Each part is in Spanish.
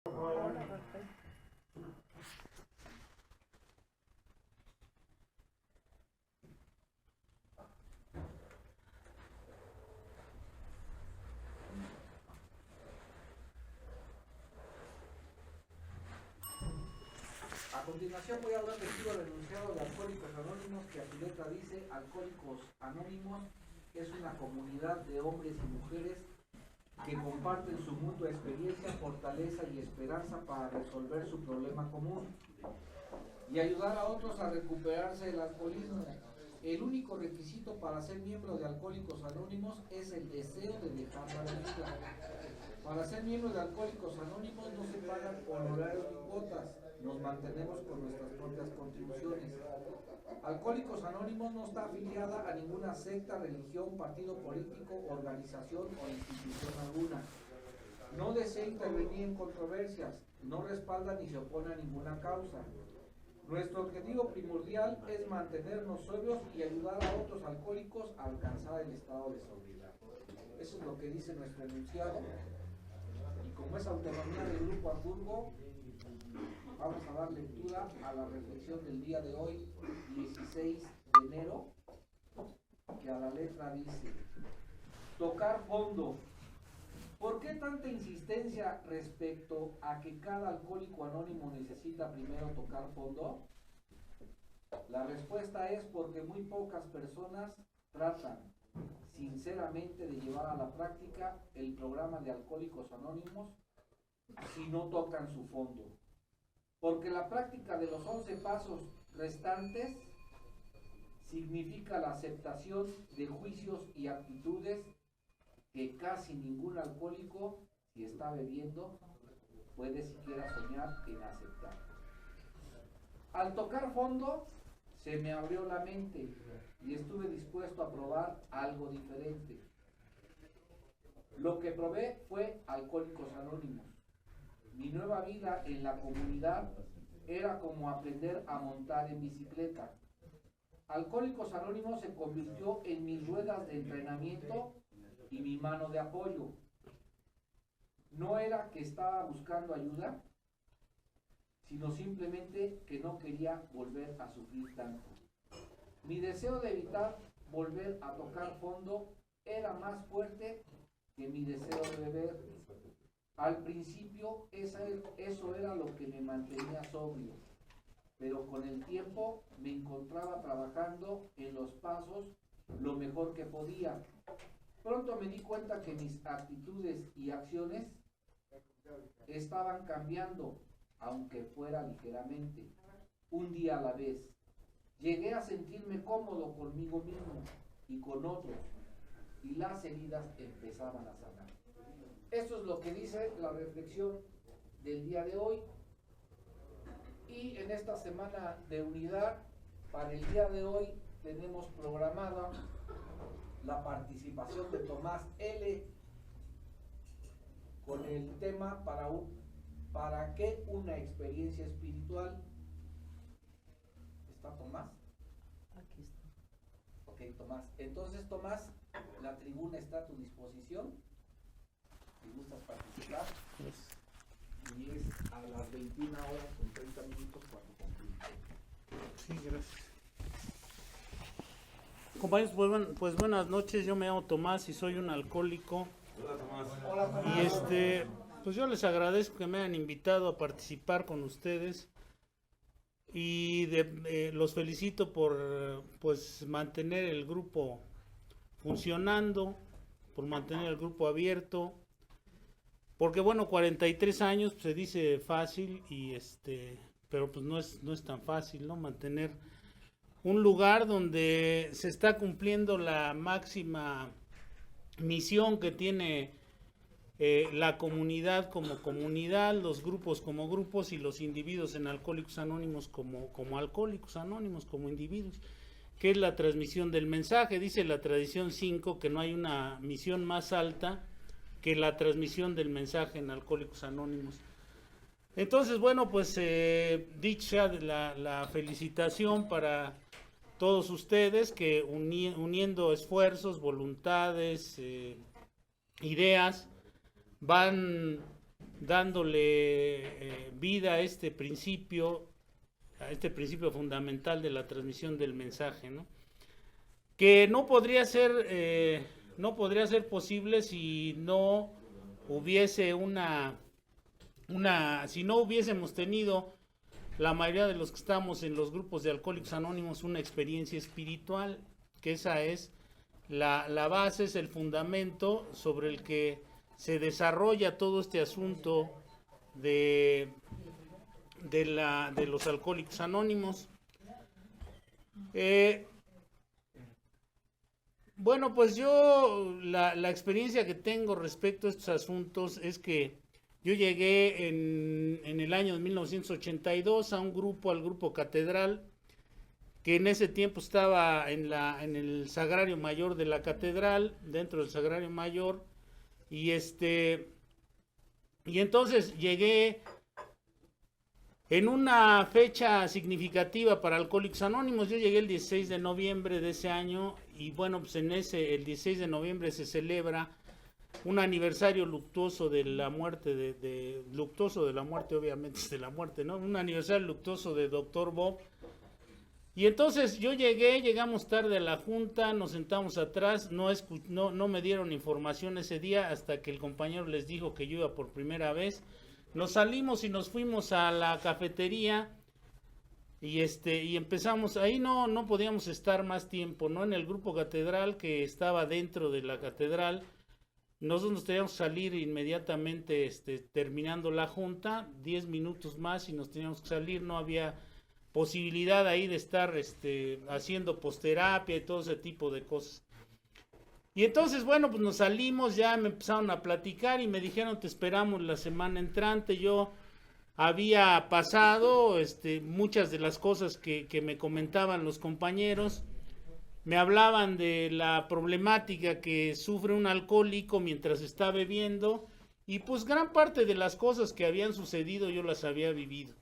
A continuación voy a hablar del libro del enunciado de Alcohólicos Anónimos, que a su letra dice: Alcohólicos Anónimos es una comunidad de hombres y mujeres que comparten su mutua experiencia, fortaleza y esperanza para resolver su problema común y ayudar a otros a recuperarse del alcoholismo. El único requisito para ser miembro de Alcohólicos Anónimos es el deseo de dejar la bebida. Para ser miembro de Alcohólicos Anónimos no se pagan honorarios ni cuotas, nos mantenemos con nuestras propias contribuciones. Alcohólicos Anónimos no está afiliada a ninguna secta, religión, partido político, organización o institución alguna. No desea intervenir en controversias, no respalda ni se opone a ninguna causa. Nuestro objetivo primordial es mantenernos sobrios y ayudar a otros alcohólicos a alcanzar el estado de sobriedad. Eso es lo que dice nuestro enunciado. Y como es autonomía del Grupo Hamburgo, vamos a dar lectura a la reflexión del día de hoy, 16 de enero, que a la letra dice: tocar fondo. ¿Por qué tanta insistencia respecto a que cada alcohólico anónimo necesita primero tocar fondo? La respuesta es porque muy pocas personas tratan sinceramente de llevar a la práctica el programa de Alcohólicos Anónimos si no tocan su fondo. Porque la práctica de los 11 pasos restantes significa la aceptación de juicios y actitudes que casi ningún alcohólico, si está bebiendo, puede siquiera soñar en aceptar. Al tocar fondo, se me abrió la mente y estuve dispuesto a probar algo diferente. Lo que probé fue Alcohólicos Anónimos. Mi nueva vida en la comunidad era como aprender a montar en bicicleta. Alcohólicos Anónimos se convirtió en mis ruedas de entrenamiento y mi mano de apoyo. No era que estaba buscando ayuda, sino simplemente que no quería volver a sufrir tanto. Mi deseo de evitar volver a tocar fondo era más fuerte que mi deseo de beber. Al principio eso era lo que me mantenía sobrio, pero con el tiempo me encontraba trabajando en los pasos lo mejor que podía. Pronto me di cuenta que mis actitudes y acciones estaban cambiando, aunque fuera ligeramente, un día a la vez. Llegué a sentirme cómodo conmigo mismo y con otros, y las heridas empezaban a sanar. Esto es lo que dice la reflexión del día de hoy. Y en esta semana de unidad, para el día de hoy, tenemos programada la participación de Tomás L. con el tema ¿para qué una experiencia espiritual? ¿Está Tomás? Aquí está. Ok, Tomás. Entonces, Tomás, la tribuna está a tu disposición. Si gustas participar. Y es a las 21 horas con 30 minutos cuando concluye. Sí, gracias. Compañeros, pues buenas noches, yo me llamo Tomás y soy un alcohólico. Hola Tomás. Hola, Tomás. Y pues yo les agradezco que me hayan invitado a participar con ustedes y los felicito por pues mantener el grupo funcionando, por mantener el grupo abierto, porque bueno, 43 años pues, se dice fácil y pero pues no es tan fácil, ¿no? Mantener un lugar donde se está cumpliendo la máxima misión que tiene la comunidad como comunidad, los grupos como grupos y los individuos en Alcohólicos Anónimos como Alcohólicos Anónimos, como individuos, que es la transmisión del mensaje. Dice la tradición 5 que no hay una misión más alta que la transmisión del mensaje en Alcohólicos Anónimos. Entonces, bueno, pues dicha la felicitación para todos ustedes que uniendo esfuerzos, voluntades, ideas, van dándole vida a este principio fundamental de la transmisión del mensaje, ¿no? Que no podría ser posible si no hubiese si no hubiésemos tenido, la mayoría de los que estamos en los grupos de Alcohólicos Anónimos, una experiencia espiritual, que esa es la base, es el fundamento sobre el que se desarrolla todo este asunto de los Alcohólicos Anónimos. Bueno, pues yo la experiencia que tengo respecto a estos asuntos es que yo llegué en el año de 1982 al grupo Catedral, que en ese tiempo estaba en el Sagrario Mayor de la Catedral, dentro del Sagrario Mayor, y entonces llegué en una fecha significativa para Alcohólicos Anónimos. Yo llegué el 16 de noviembre de ese año, y bueno, pues el 16 de noviembre se celebra un aniversario luctuoso de la muerte, luctuoso de la muerte, obviamente de la muerte, ¿no? Un aniversario luctuoso de Dr. Bob. Y entonces yo llegamos tarde a la junta, nos sentamos atrás, no me dieron información ese día hasta que el compañero les dijo que yo iba por primera vez. Nos salimos y nos fuimos a la cafetería y empezamos, ahí no podíamos estar más tiempo, ¿no? En el grupo Catedral, que estaba dentro de la catedral, nosotros nos teníamos que salir inmediatamente, terminando la junta, 10 minutos más y nos teníamos que salir, no había posibilidad ahí de estar haciendo posterapia y todo ese tipo de cosas. Y entonces, bueno, pues nos salimos, ya me empezaron a platicar y me dijeron, te esperamos la semana entrante. Yo había pasado muchas de las cosas que me comentaban los compañeros. Me hablaban de la problemática que sufre un alcohólico mientras está bebiendo, y pues gran parte de las cosas que habían sucedido yo las había vivido.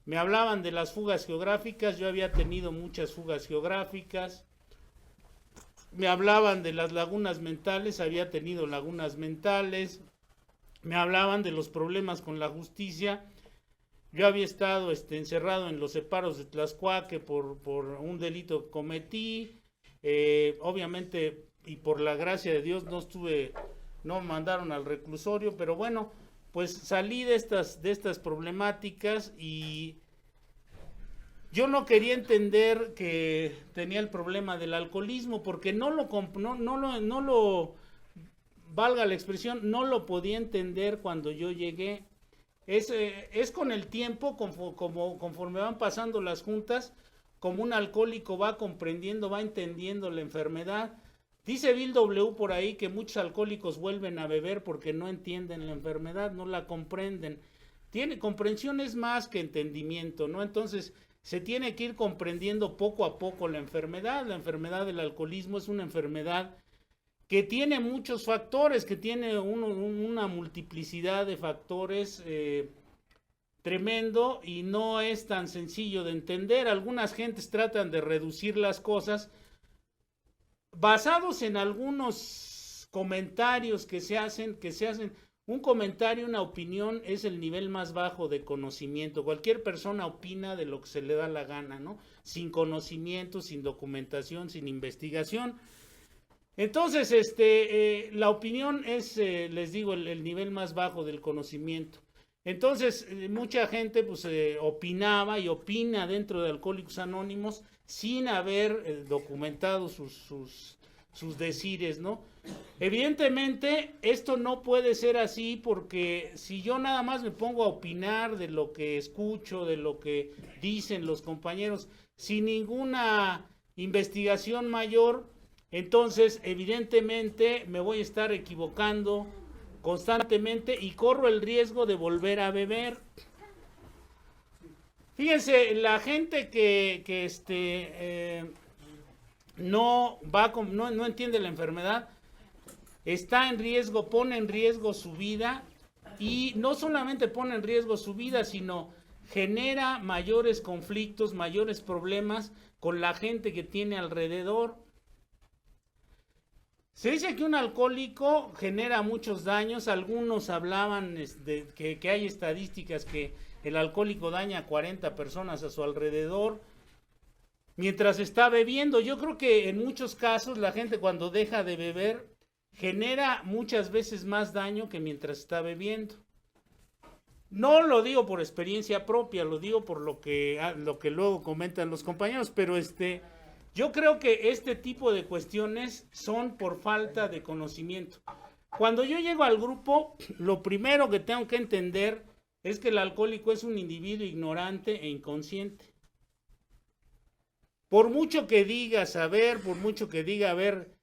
Me hablaban de las fugas geográficas, yo había tenido muchas fugas geográficas. Me hablaban de las lagunas mentales, había tenido lagunas mentales. Me hablaban de los problemas con la justicia. Yo había estado encerrado en los separos de Tlaxcuaque por un delito que cometí. Obviamente, y por la gracia de Dios, no me mandaron al reclusorio, pero bueno, pues salí de estas problemáticas, y yo no quería entender que tenía el problema del alcoholismo, porque no lo valga la expresión, no lo podía entender cuando yo llegué. Es con el tiempo, conforme van pasando las juntas, como un alcohólico va comprendiendo, va entendiendo la enfermedad. Dice Bill W. por ahí que muchos alcohólicos vuelven a beber porque no entienden la enfermedad, no la comprenden. Comprensión es más que entendimiento, ¿no? Entonces se tiene que ir comprendiendo poco a poco la enfermedad. La enfermedad del alcoholismo es una enfermedad que tiene muchos factores, que tiene una multiplicidad de factores tremendo, y no es tan sencillo de entender. Algunas gentes tratan de reducir las cosas basados en algunos comentarios que se hacen. Un comentario, una opinión, es el nivel más bajo de conocimiento. Cualquier persona opina de lo que se le da la gana, ¿no? Sin conocimiento, sin documentación, sin investigación. Entonces, la opinión es, les digo, el nivel más bajo del conocimiento. Entonces, mucha gente pues opinaba y opina dentro de Alcohólicos Anónimos sin haber documentado sus decires, ¿no? Evidentemente, esto no puede ser así, porque si yo nada más me pongo a opinar de lo que escucho, de lo que dicen los compañeros, sin ninguna investigación mayor, entonces evidentemente me voy a estar equivocando constantemente y corro el riesgo de volver a beber. Fíjense, la gente que no entiende la enfermedad, está en riesgo, pone en riesgo su vida, y no solamente pone en riesgo su vida, sino genera mayores conflictos, mayores problemas con la gente que tiene alrededor. Se dice que un alcohólico genera muchos daños. Algunos hablaban de que hay estadísticas que el alcohólico daña a 40 personas a su alrededor mientras está bebiendo. Yo creo que en muchos casos la gente cuando deja de beber genera muchas veces más daño que mientras está bebiendo. No lo digo por experiencia propia, lo digo por lo que luego comentan los compañeros, pero yo creo que este tipo de cuestiones son por falta de conocimiento. Cuando yo llego al grupo, lo primero que tengo que entender es que el alcohólico es un individuo ignorante e inconsciente. Por mucho que diga saber, por mucho que diga haber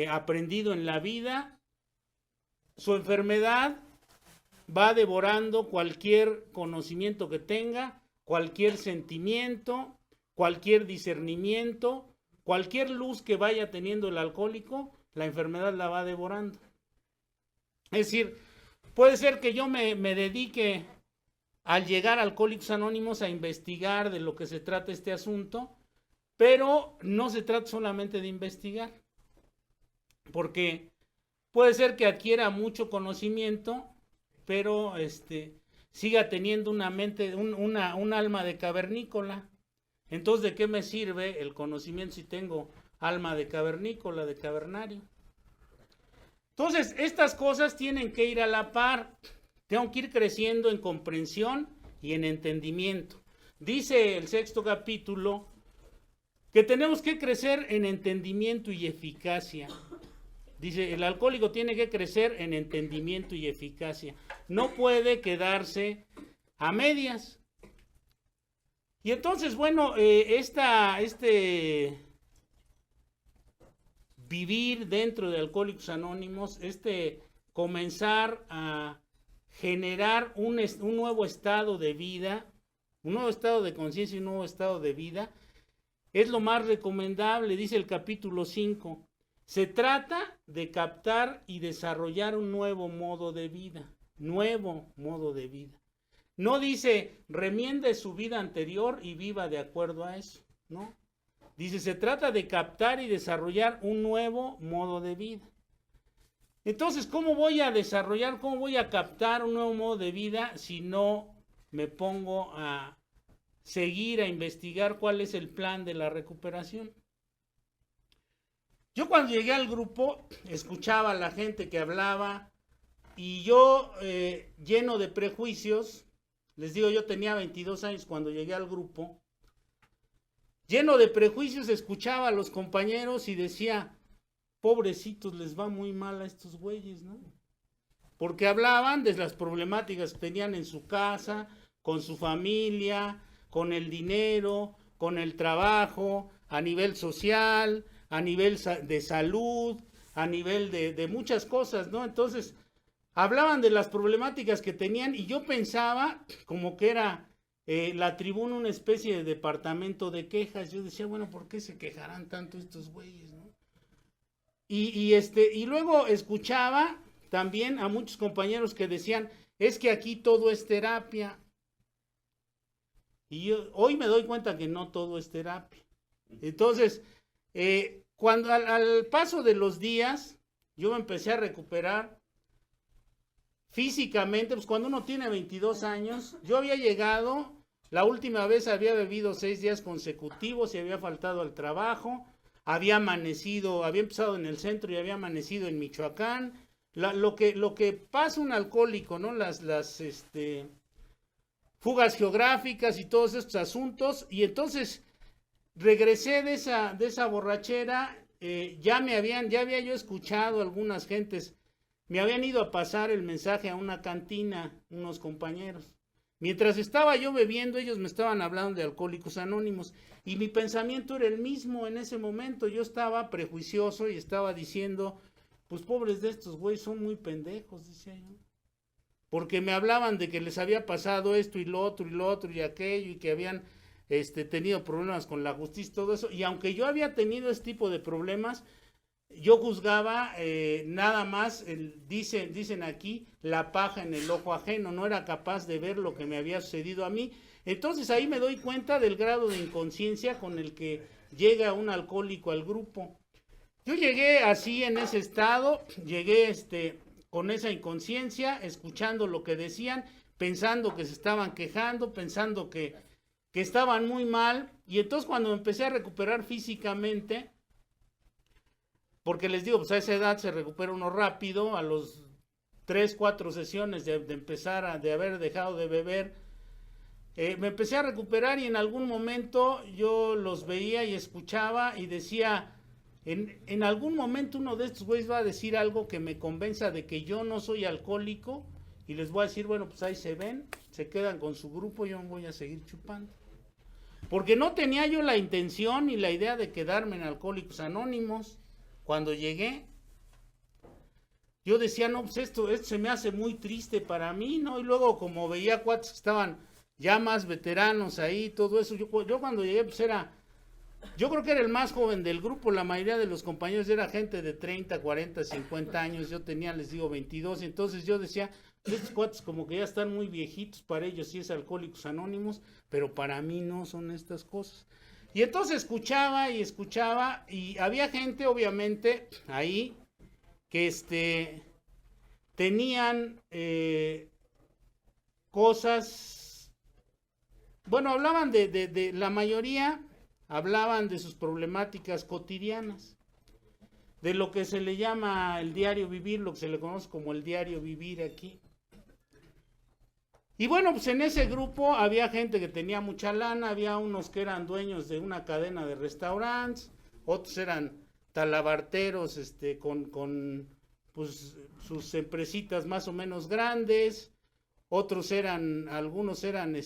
aprendido en la vida, su enfermedad va devorando cualquier conocimiento que tenga, cualquier sentimiento, cualquier discernimiento, cualquier luz que vaya teniendo el alcohólico, la enfermedad la va devorando. Es decir, puede ser que yo me dedique al llegar a Alcohólicos Anónimos a investigar de lo que se trata este asunto, pero no se trata solamente de investigar, porque puede ser que adquiera mucho conocimiento, pero siga teniendo una mente, un alma de cavernícola. Entonces, ¿de qué me sirve el conocimiento si tengo alma de cavernícola, de cavernario? Entonces, estas cosas tienen que ir a la par. Tengo que ir creciendo en comprensión y en entendimiento. Dice el 6º capítulo que tenemos que crecer en entendimiento y eficacia. Dice, el alcohólico tiene que crecer en entendimiento y eficacia. No puede quedarse a medias. Y entonces, bueno, vivir dentro de Alcohólicos Anónimos, comenzar a generar un nuevo estado de vida, un nuevo estado de conciencia y un nuevo estado de vida, es lo más recomendable. Dice el capítulo 5. Se trata de captar y desarrollar un nuevo modo de vida. Nuevo modo de vida. No dice remiende su vida anterior y viva de acuerdo a eso. No. Dice se trata de captar y desarrollar un nuevo modo de vida. Entonces, ¿cómo voy a desarrollar, cómo voy a captar un nuevo modo de vida si no me pongo a seguir, a investigar cuál es el plan de la recuperación? Yo cuando llegué al grupo escuchaba a la gente que hablaba y yo lleno de prejuicios, les digo, yo tenía 22 años cuando llegué al grupo, lleno de prejuicios escuchaba a los compañeros y decía, pobrecitos, les va muy mal a estos güeyes, ¿no? Porque hablaban de las problemáticas que tenían en su casa, con su familia, con el dinero, con el trabajo, a nivel social, a nivel de salud, a nivel de muchas cosas, ¿no? Entonces, hablaban de las problemáticas que tenían y yo pensaba como que era la tribuna una especie de departamento de quejas. Yo decía, bueno, ¿por qué se quejarán tanto estos güeyes, no? Y luego escuchaba también a muchos compañeros que decían, es que aquí todo es terapia. Y yo hoy me doy cuenta que no todo es terapia. Entonces, cuando al paso de los días, yo me empecé a recuperar físicamente, pues cuando uno tiene 22 años, yo había llegado, la última vez había bebido 6 días consecutivos y había faltado al trabajo, había empezado en el centro y había amanecido en Michoacán. Lo que pasa un alcohólico, ¿no? Las fugas geográficas y todos estos asuntos, y entonces regresé de esa borrachera. Ya había yo escuchado algunas gentes, me habían ido a pasar el mensaje a una cantina, unos compañeros. Mientras estaba yo bebiendo, ellos me estaban hablando de Alcohólicos Anónimos, y mi pensamiento era el mismo en ese momento. Yo estaba prejuicioso y estaba diciendo, pues pobres de estos güeyes, son muy pendejos, decía yo. Porque me hablaban de que les había pasado esto y lo otro y aquello, y que habían tenido problemas con la justicia y todo eso. Y aunque yo había tenido este tipo de problemas, yo juzgaba nada más, dicen aquí, la paja en el ojo ajeno. No era capaz de ver lo que me había sucedido a mí. Entonces ahí me doy cuenta del grado de inconsciencia con el que llega un alcohólico al grupo. Yo llegué así en ese estado, llegué con esa inconsciencia, escuchando lo que decían, pensando que se estaban quejando, pensando que estaban muy mal, y entonces cuando me empecé a recuperar físicamente, porque les digo, pues a esa edad se recupera uno rápido, a los 3, 4 sesiones de empezar de haber dejado de beber, me empecé a recuperar y en algún momento yo los veía y escuchaba y decía, en algún momento uno de estos güeyes va a decir algo que me convenza de que yo no soy alcohólico y les voy a decir, bueno, pues ahí se ven, se quedan con su grupo, yo me voy a seguir chupando. Porque no tenía yo la intención ni la idea de quedarme en Alcohólicos Anónimos. Cuando llegué, yo decía, no, pues esto se me hace muy triste para mí, ¿no? Y luego como veía cuates que estaban ya más veteranos ahí, todo eso, yo cuando llegué, pues yo creo que era el más joven del grupo, la mayoría de los compañeros era gente de 30, 40, 50 años, yo tenía, les digo, 22, entonces yo decía, estos cuates como que ya están muy viejitos, para ellos sí es Alcohólicos Anónimos, pero para mí no son estas cosas. Y entonces escuchaba y había gente obviamente ahí que tenían cosas, bueno, hablaban de la mayoría, hablaban de sus problemáticas cotidianas, de lo que se le llama el diario vivir, lo que se le conoce como el diario vivir aquí. Y bueno, pues en ese grupo había gente que tenía mucha lana, había unos que eran dueños de una cadena de restaurantes, otros eran talabarteros con pues, sus empresitas más o menos grandes, otros algunos eran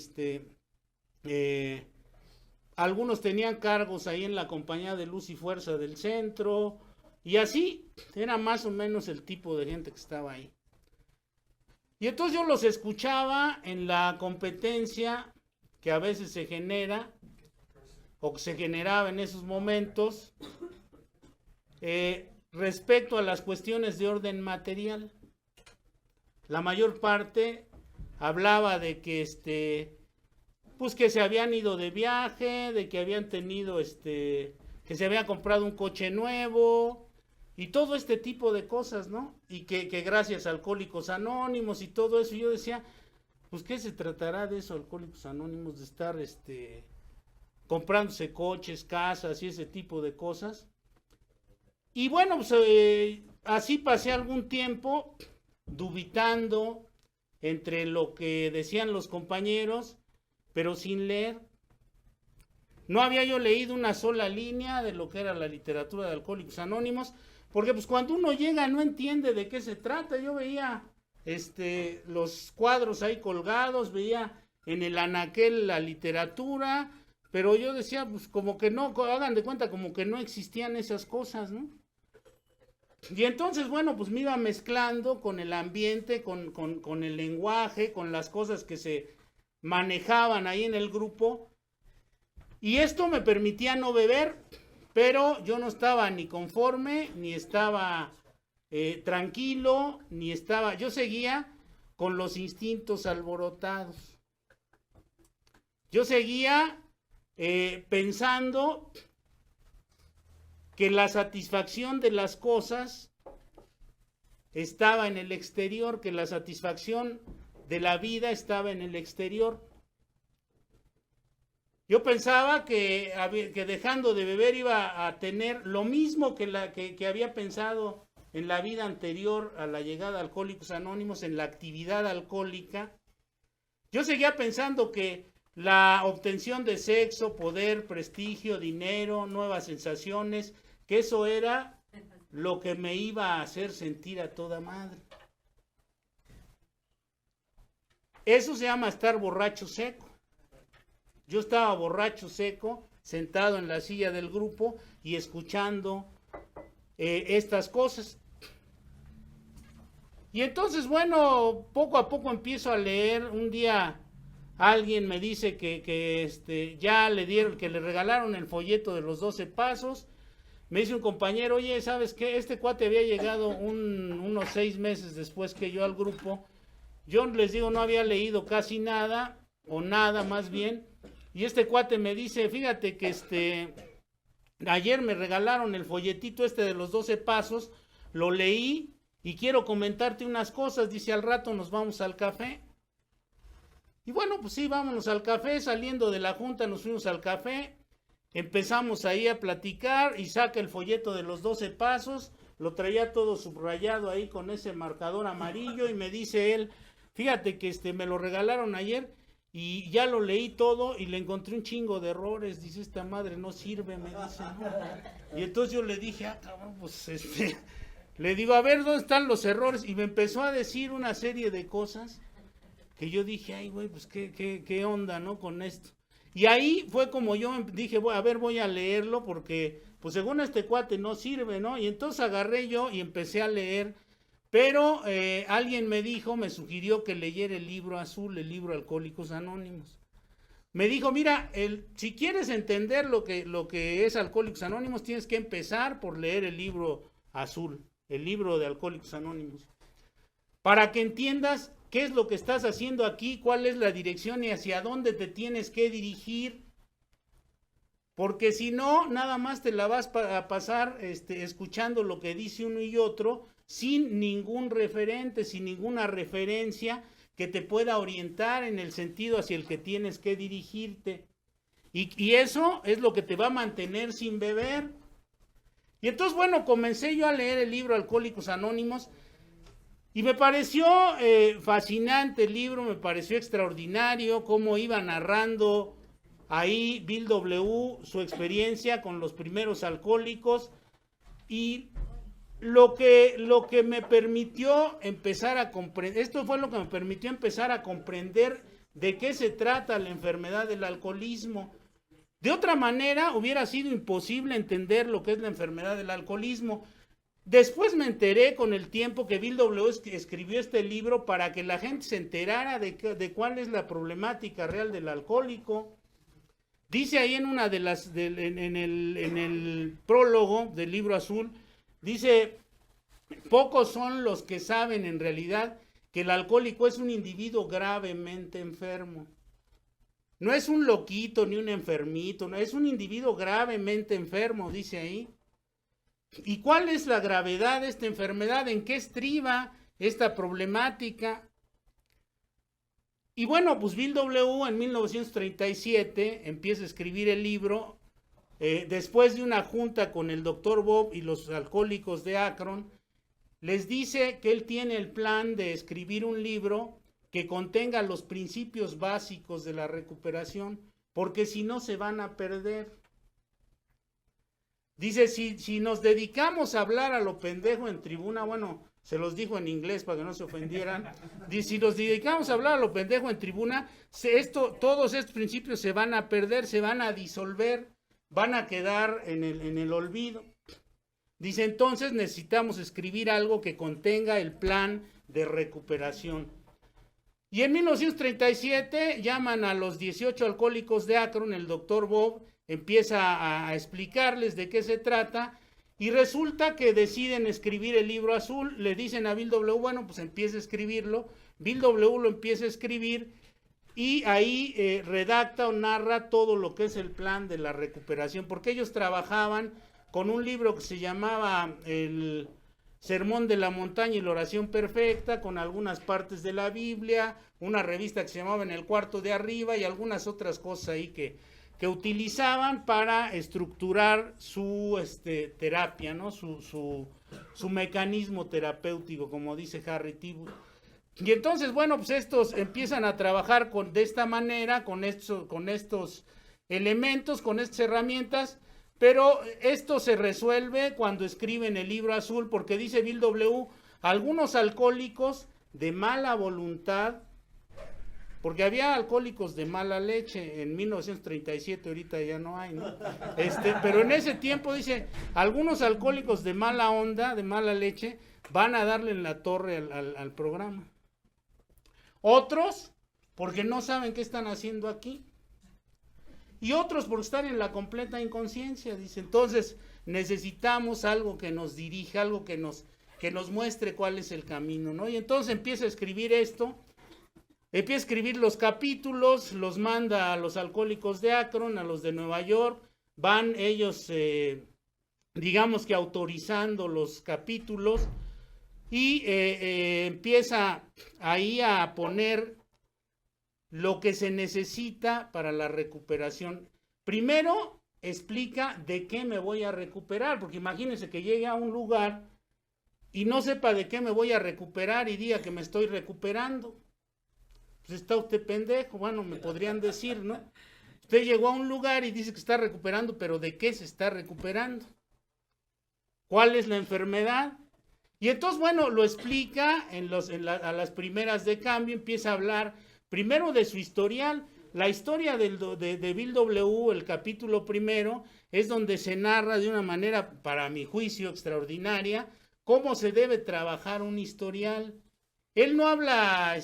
algunos tenían cargos ahí en la compañía de Luz y Fuerza del centro, y así era más o menos el tipo de gente que estaba ahí. Y entonces yo los escuchaba en la competencia que a veces se genera, o que se generaba en esos momentos, respecto a las cuestiones de orden material. La mayor parte hablaba de que pues que se habían ido de viaje, de que habían tenido que se habían comprado un coche nuevo y todo este tipo de cosas, ¿no? Y que gracias a Alcohólicos Anónimos y todo eso, yo decía, pues ¿qué se tratará de eso, Alcohólicos Anónimos, de estar comprándose coches, casas y ese tipo de cosas? Y bueno, pues así pasé algún tiempo dubitando entre lo que decían los compañeros, pero sin leer. No había yo leído una sola línea de lo que era la literatura de Alcohólicos Anónimos, porque pues cuando uno llega no entiende de qué se trata. Yo veía los cuadros ahí colgados, veía en el anaquel la literatura, pero yo decía, pues como que no, hagan de cuenta como que no existían esas cosas, ¿no? Y entonces, bueno, pues me iba mezclando con el ambiente, con el lenguaje, con las cosas que se manejaban ahí en el grupo, y esto me permitía no beber, pero yo no estaba ni conforme, ni estaba tranquilo, yo seguía con los instintos alborotados. Yo seguía pensando que la satisfacción de las cosas estaba en el exterior, que la satisfacción de la vida estaba en el exterior. Yo pensaba que dejando de beber iba a tener lo mismo que había pensado en la vida anterior a la llegada a Alcohólicos Anónimos, en la actividad alcohólica. Yo seguía pensando que la obtención de sexo, poder, prestigio, dinero, nuevas sensaciones, que eso era lo que me iba a hacer sentir a toda madre. Eso se llama estar borracho seco. Yo estaba borracho seco, sentado en la silla del grupo y escuchando estas cosas. Y entonces, bueno, poco a poco empiezo a leer. Un día alguien me dice que ya le dieron, que le regalaron el folleto de los 12 pasos. Me dice un compañero, oye, ¿sabes qué? Este cuate había llegado unos 6 meses después que yo al grupo. Yo les digo, no había leído casi nada, o nada más bien. Y este cuate me dice, fíjate que ayer me regalaron el folletito este de los 12 pasos, lo leí y quiero comentarte unas cosas. Dice, al rato nos vamos al café. Y bueno, pues sí, vámonos al café. Saliendo de la junta nos fuimos al café. Empezamos ahí a platicar y saca el folleto de los 12 pasos. Lo traía todo subrayado ahí con ese marcador amarillo y me dice él, fíjate que me lo regalaron ayer y ya lo leí todo y le encontré un chingo de errores. Dice, esta madre no sirve, me dice. Y entonces yo le dije, cabrón, pues le digo, a ver, ¿dónde están los errores? Y me empezó a decir una serie de cosas que yo dije, ay, güey, pues qué onda, ¿no? Con esto. Y ahí fue como yo dije, a ver, voy a leerlo porque, pues según este cuate no sirve, ¿no? Y entonces agarré yo y empecé a leer, pero alguien me dijo, me sugirió que leyera el libro azul, el libro Alcohólicos Anónimos. Me dijo, mira, si quieres entender lo que es Alcohólicos Anónimos, tienes que empezar por leer el libro azul, el libro de Alcohólicos Anónimos, para que entiendas qué es lo que estás haciendo aquí, cuál es la dirección y hacia dónde te tienes que dirigir. Porque si no, nada más te la vas a pasar escuchando lo que dice uno y otro, sin ningún referente, sin ninguna referencia que te pueda orientar en el sentido hacia el que tienes que dirigirte. Y eso es lo que te va a mantener sin beber. Y entonces, bueno, comencé yo a leer el libro Alcohólicos Anónimos. Y me pareció fascinante el libro, me pareció extraordinario cómo iba narrando ahí Bill W. su experiencia con los primeros alcohólicos y lo que me permitió empezar a comprender, esto fue lo que me permitió empezar a comprender de qué se trata la enfermedad del alcoholismo. De otra manera hubiera sido imposible entender lo que es la enfermedad del alcoholismo. Después me enteré con el tiempo que Bill W. escribió este libro para que la gente se enterara de cuál es la problemática real del alcohólico. Dice ahí en una de las, en el prólogo del libro azul, dice, pocos son los que saben en realidad que el alcohólico es un individuo gravemente enfermo. No es un loquito ni un enfermito, no, es un individuo gravemente enfermo, dice ahí. ¿Y cuál es la gravedad de esta enfermedad? ¿En qué estriba esta problemática? Y bueno, pues Bill W. en 1937 empieza a escribir el libro, después de una junta con el Dr. Bob y los alcohólicos de Akron, les dice que él tiene el plan de escribir un libro que contenga los principios básicos de la recuperación, porque si no se van a perder. Dice, si nos dedicamos a hablar a lo pendejo en tribuna, bueno, se los dijo en inglés para que no se ofendieran, dice, si nos dedicamos a hablar a lo pendejo en tribuna, todos estos principios se van a perder, se van a disolver, van a quedar en el olvido. Dice, entonces necesitamos escribir algo que contenga el plan de recuperación. Y en 1937 llaman a los 18 alcohólicos de Akron, el doctor Bob empieza a explicarles de qué se trata y resulta que deciden escribir el libro azul. Le dicen a Bill W, bueno, pues empieza a escribirlo. Bill W lo empieza a escribir y ahí redacta o narra todo lo que es el plan de la recuperación, porque ellos trabajaban con un libro que se llamaba El Sermón de la Montaña y la Oración Perfecta, con algunas partes de la Biblia, una revista que se llamaba En el Cuarto de Arriba y algunas otras cosas ahí que utilizaban para estructurar su terapia, ¿no? Su mecanismo terapéutico, como dice Harry Tiebout. Y entonces, bueno, pues estos empiezan a trabajar de esta manera, con estos elementos, con estas herramientas, pero esto se resuelve cuando escriben el libro azul, porque dice Bill W, algunos alcohólicos de mala voluntad, porque había alcohólicos de mala leche en 1937, ahorita ya no hay, ¿no? Pero en ese tiempo dice, algunos alcohólicos de mala onda, de mala leche, van a darle en la torre al programa. Otros, porque no saben qué están haciendo aquí. Y otros por estar en la completa inconsciencia, dice. Entonces, necesitamos algo que nos dirija, algo que nos muestre cuál es el camino, ¿no? Y entonces empieza a escribir esto. Empieza a escribir los capítulos, los manda a los alcohólicos de Akron, a los de Nueva York, van ellos, digamos que autorizando los capítulos y empieza ahí a poner lo que se necesita para la recuperación. Primero explica de qué me voy a recuperar, porque imagínense que llegue a un lugar y no sepa de qué me voy a recuperar y diga que me estoy recuperando. Pues está usted pendejo, bueno, me podrían decir, ¿no? Usted llegó a un lugar y dice que está recuperando, pero ¿de qué se está recuperando? ¿Cuál es la enfermedad? Y entonces, bueno, lo explica a las primeras de cambio, empieza a hablar primero de su historial. La historia de Bill W., el capítulo primero, es donde se narra de una manera, para mi juicio, extraordinaria, cómo se debe trabajar un historial. Él no habla,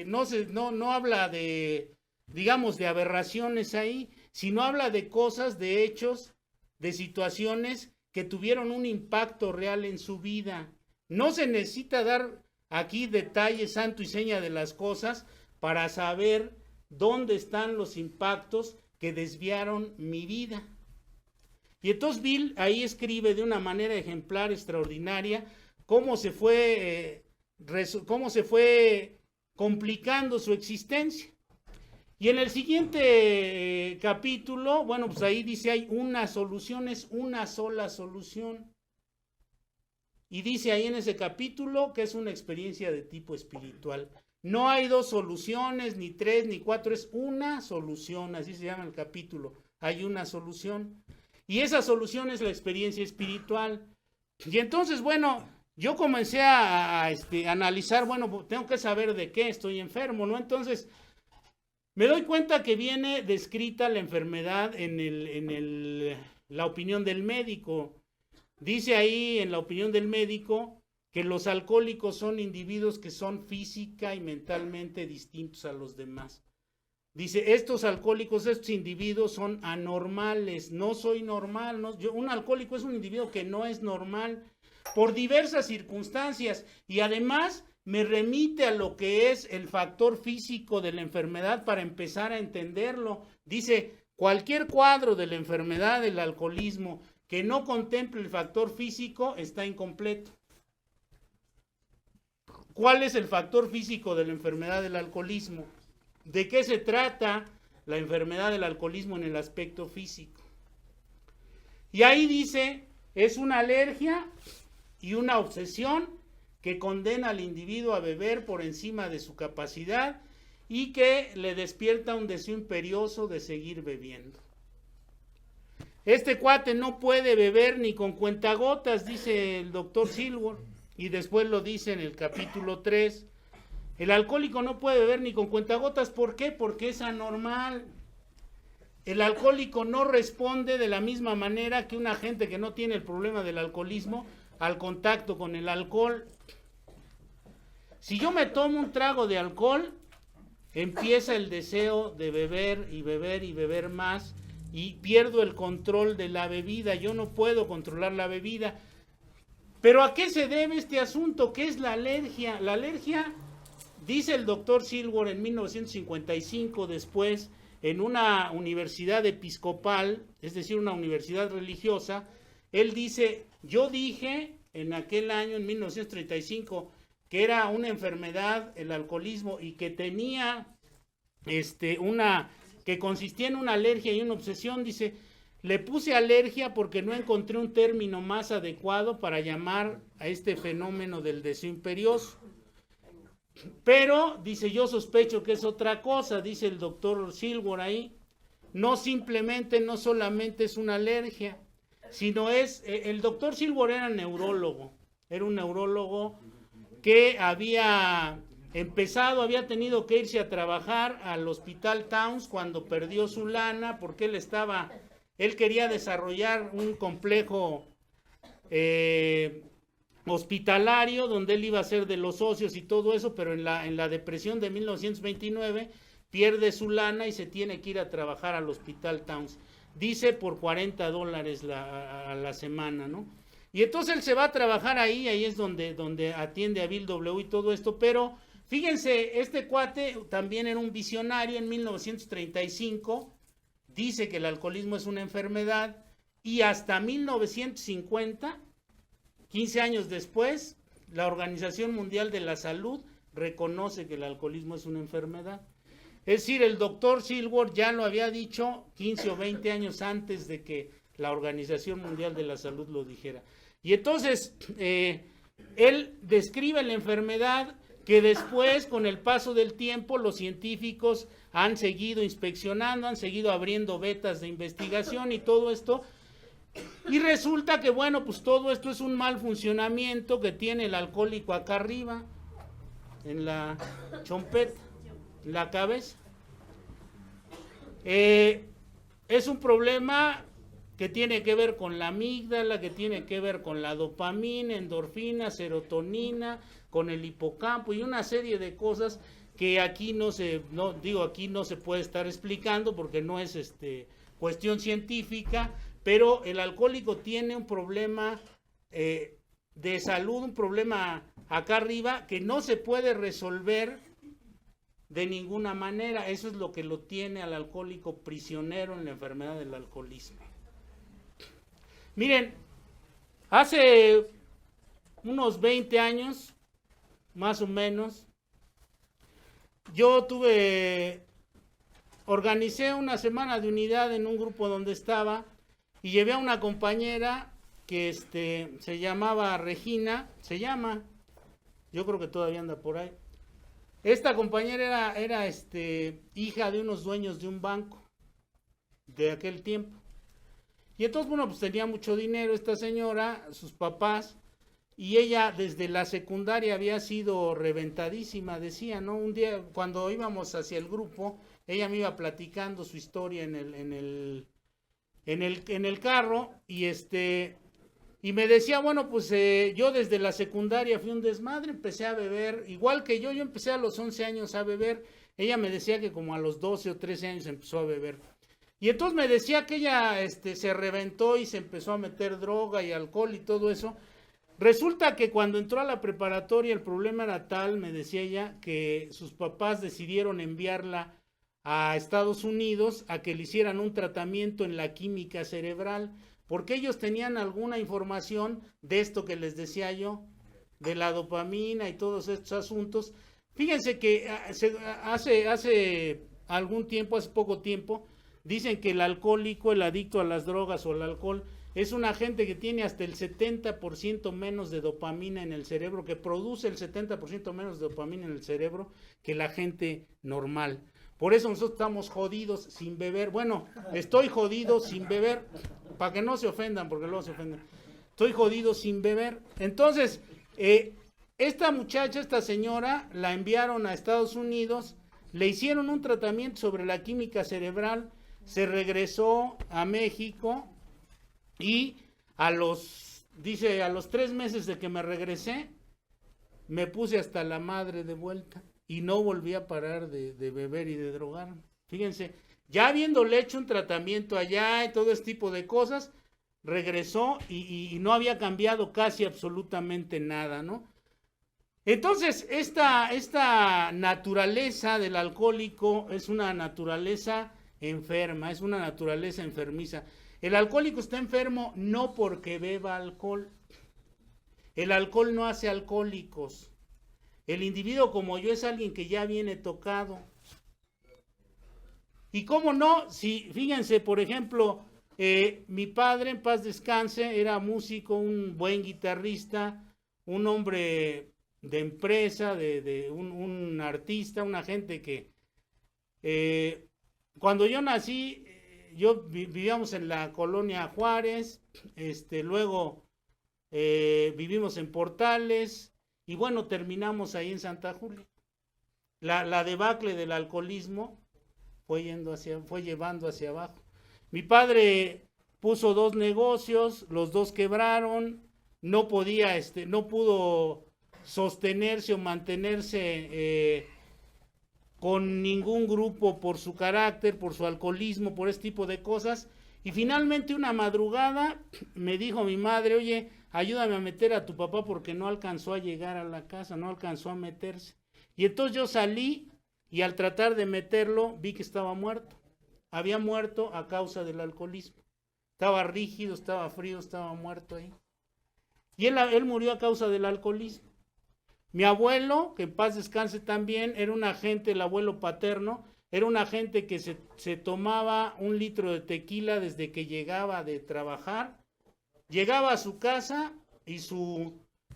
no habla de, digamos, de aberraciones ahí, sino habla de cosas, de hechos, de situaciones que tuvieron un impacto real en su vida. No se necesita dar aquí detalles, santo y seña de las cosas para saber dónde están los impactos que desviaron mi vida. Y entonces Bill ahí escribe de una manera ejemplar, extraordinaria, cómo se fue complicando su existencia. Y en el siguiente capítulo, bueno, pues ahí dice hay una solución, es una sola solución. Y dice ahí en ese capítulo que es una experiencia de tipo espiritual. No hay dos soluciones, ni tres, ni cuatro, es una solución, así se llama el capítulo. Hay una solución. Y esa solución es la experiencia espiritual. Y entonces, bueno, yo comencé a analizar, bueno, tengo que saber de qué estoy enfermo, ¿no? Entonces, me doy cuenta que viene descrita la enfermedad en la opinión del médico. Dice ahí en la opinión del médico que los alcohólicos son individuos que son física y mentalmente distintos a los demás. Dice, estos alcohólicos, estos individuos son anormales, no soy normal. No, un alcohólico es un individuo que no es normal por diversas circunstancias y además me remite a lo que es el factor físico de la enfermedad para empezar a entenderlo. Dice, cualquier cuadro de la enfermedad del alcoholismo que no contemple el factor físico está incompleto. ¿Cuál es el factor físico de la enfermedad del alcoholismo? ¿De qué se trata la enfermedad del alcoholismo en el aspecto físico? Y ahí dice, es una alergia y una obsesión que condena al individuo a beber por encima de su capacidad y que le despierta un deseo imperioso de seguir bebiendo. Este cuate no puede beber ni con cuentagotas, dice el doctor Silver, y después lo dice en el capítulo 3. El alcohólico no puede beber ni con cuentagotas, ¿por qué? Porque es anormal. El alcohólico no responde de la misma manera que una gente que no tiene el problema del alcoholismo al contacto con el alcohol. Si yo me tomo un trago de alcohol, empieza el deseo de beber y beber y beber más y pierdo el control de la bebida. Yo no puedo controlar la bebida. ¿Pero a qué se debe este asunto? ¿Qué es la alergia? La alergia, dice el doctor Silver en 1955, después, en una universidad episcopal, es decir, una universidad religiosa, él dice, yo dije en aquel año, en 1935, que era una enfermedad, el alcoholismo, y que tenía que consistía en una alergia y una obsesión. Dice, le puse alergia porque no encontré un término más adecuado para llamar a este fenómeno del deseo imperioso. Pero, dice, yo sospecho que es otra cosa, dice el doctor Silver ahí. No solamente es una alergia, sino el doctor Silver era un neurólogo que había tenido que irse a trabajar al Hospital Towns cuando perdió su lana, porque él quería desarrollar un complejo hospitalario donde él iba a ser de los socios y todo eso, pero en la depresión de 1929 pierde su lana y se tiene que ir a trabajar al Hospital Towns. Dice por $40 a la semana, ¿no? Y entonces él se va a trabajar ahí es donde atiende a Bill W. y todo esto, pero fíjense, este cuate también era un visionario. En 1935 dice que el alcoholismo es una enfermedad y hasta 1950, 15 años después, la Organización Mundial de la Salud reconoce que el alcoholismo es una enfermedad. Es decir, el doctor Silworth ya lo había dicho 15 o 20 años antes de que la Organización Mundial de la Salud lo dijera. Y entonces, él describe la enfermedad que después, con el paso del tiempo, los científicos han seguido inspeccionando, han seguido abriendo vetas de investigación y todo esto. Y resulta que, bueno, pues todo esto es un mal funcionamiento que tiene el alcohólico acá arriba, en la chompeta, en la cabeza. Es un problema que tiene que ver con la amígdala, que tiene que ver con la dopamina, endorfina, serotonina, con el hipocampo y una serie de cosas que aquí no se puede estar explicando porque no es cuestión científica, pero el alcohólico tiene un problema de salud, un problema acá arriba que no se puede resolver de ninguna manera. Eso es lo que lo tiene al alcohólico prisionero en la enfermedad del alcoholismo. Miren, hace unos 20 años, más o menos, yo organicé una semana de unidad en un grupo donde estaba y llevé a una compañera que se llamaba Regina, yo creo que todavía anda por ahí. Esta compañera era hija de unos dueños de un banco de aquel tiempo. Y entonces, bueno, pues tenía mucho dinero esta señora, sus papás, y ella desde la secundaria había sido reventadísima, decía, ¿no? Un día, cuando íbamos hacia el grupo, ella me iba platicando su historia en el carro, y me decía, bueno, pues yo desde la secundaria fui un desmadre, empecé a beber, igual que yo empecé a los 11 años a beber, ella me decía que como a los 12 o 13 años empezó a beber. Y entonces me decía que ella se reventó y se empezó a meter droga y alcohol y todo eso. Resulta que cuando entró a la preparatoria el problema era tal, me decía ella, que sus papás decidieron enviarla a Estados Unidos a que le hicieran un tratamiento en la química cerebral, porque ellos tenían alguna información de esto que les decía yo, de la dopamina y todos estos asuntos. Fíjense que hace algún tiempo, hace poco tiempo, dicen que el alcohólico, el adicto a las drogas o al alcohol, es una gente que tiene hasta el 70% menos de dopamina en el cerebro, que produce el 70% menos de dopamina en el cerebro que la gente normal. Por eso nosotros estamos jodidos sin beber. Bueno, estoy jodido sin beber, para que no se ofendan, porque luego se ofenden. Estoy jodido sin beber. Entonces, esta muchacha, esta señora, la enviaron a Estados Unidos, le hicieron un tratamiento sobre la química cerebral, se regresó a México y a los 3 meses de que me regresé, me puse hasta la madre de vuelta y no volví a parar de beber y de drogarme. Fíjense, ya habiéndole hecho un tratamiento allá y todo este tipo de cosas, regresó y no había cambiado casi absolutamente nada, ¿no? Entonces, esta naturaleza del alcohólico es una naturaleza enferma, es una naturaleza enfermiza. El alcohólico está enfermo no porque beba alcohol. El alcohol no hace alcohólicos. El individuo como yo es alguien que ya viene tocado. Y cómo no, si fíjense, por ejemplo, mi padre, en paz descanse, era músico, un buen guitarrista, un hombre de empresa, un artista, una gente que cuando yo nací, vivíamos en la colonia Juárez, luego vivimos en Portales y bueno, terminamos ahí en Santa Julia. La debacle del alcoholismo fue llevando hacia abajo. Mi padre puso 2 negocios, los 2 quebraron, no pudo sostenerse o mantenerse con ningún grupo por su carácter, por su alcoholismo, por este tipo de cosas. Y finalmente una madrugada me dijo mi madre, oye, ayúdame a meter a tu papá porque no alcanzó a llegar a la casa, no alcanzó a meterse. Y entonces yo salí y al tratar de meterlo vi que estaba muerto. Había muerto a causa del alcoholismo. Estaba rígido, estaba frío, estaba muerto ahí. Y él murió a causa del alcoholismo. Mi abuelo, que en paz descanse también, era un agente, el abuelo paterno, era un agente que se tomaba 1 litro de tequila desde que llegaba de trabajar. Llegaba a su casa y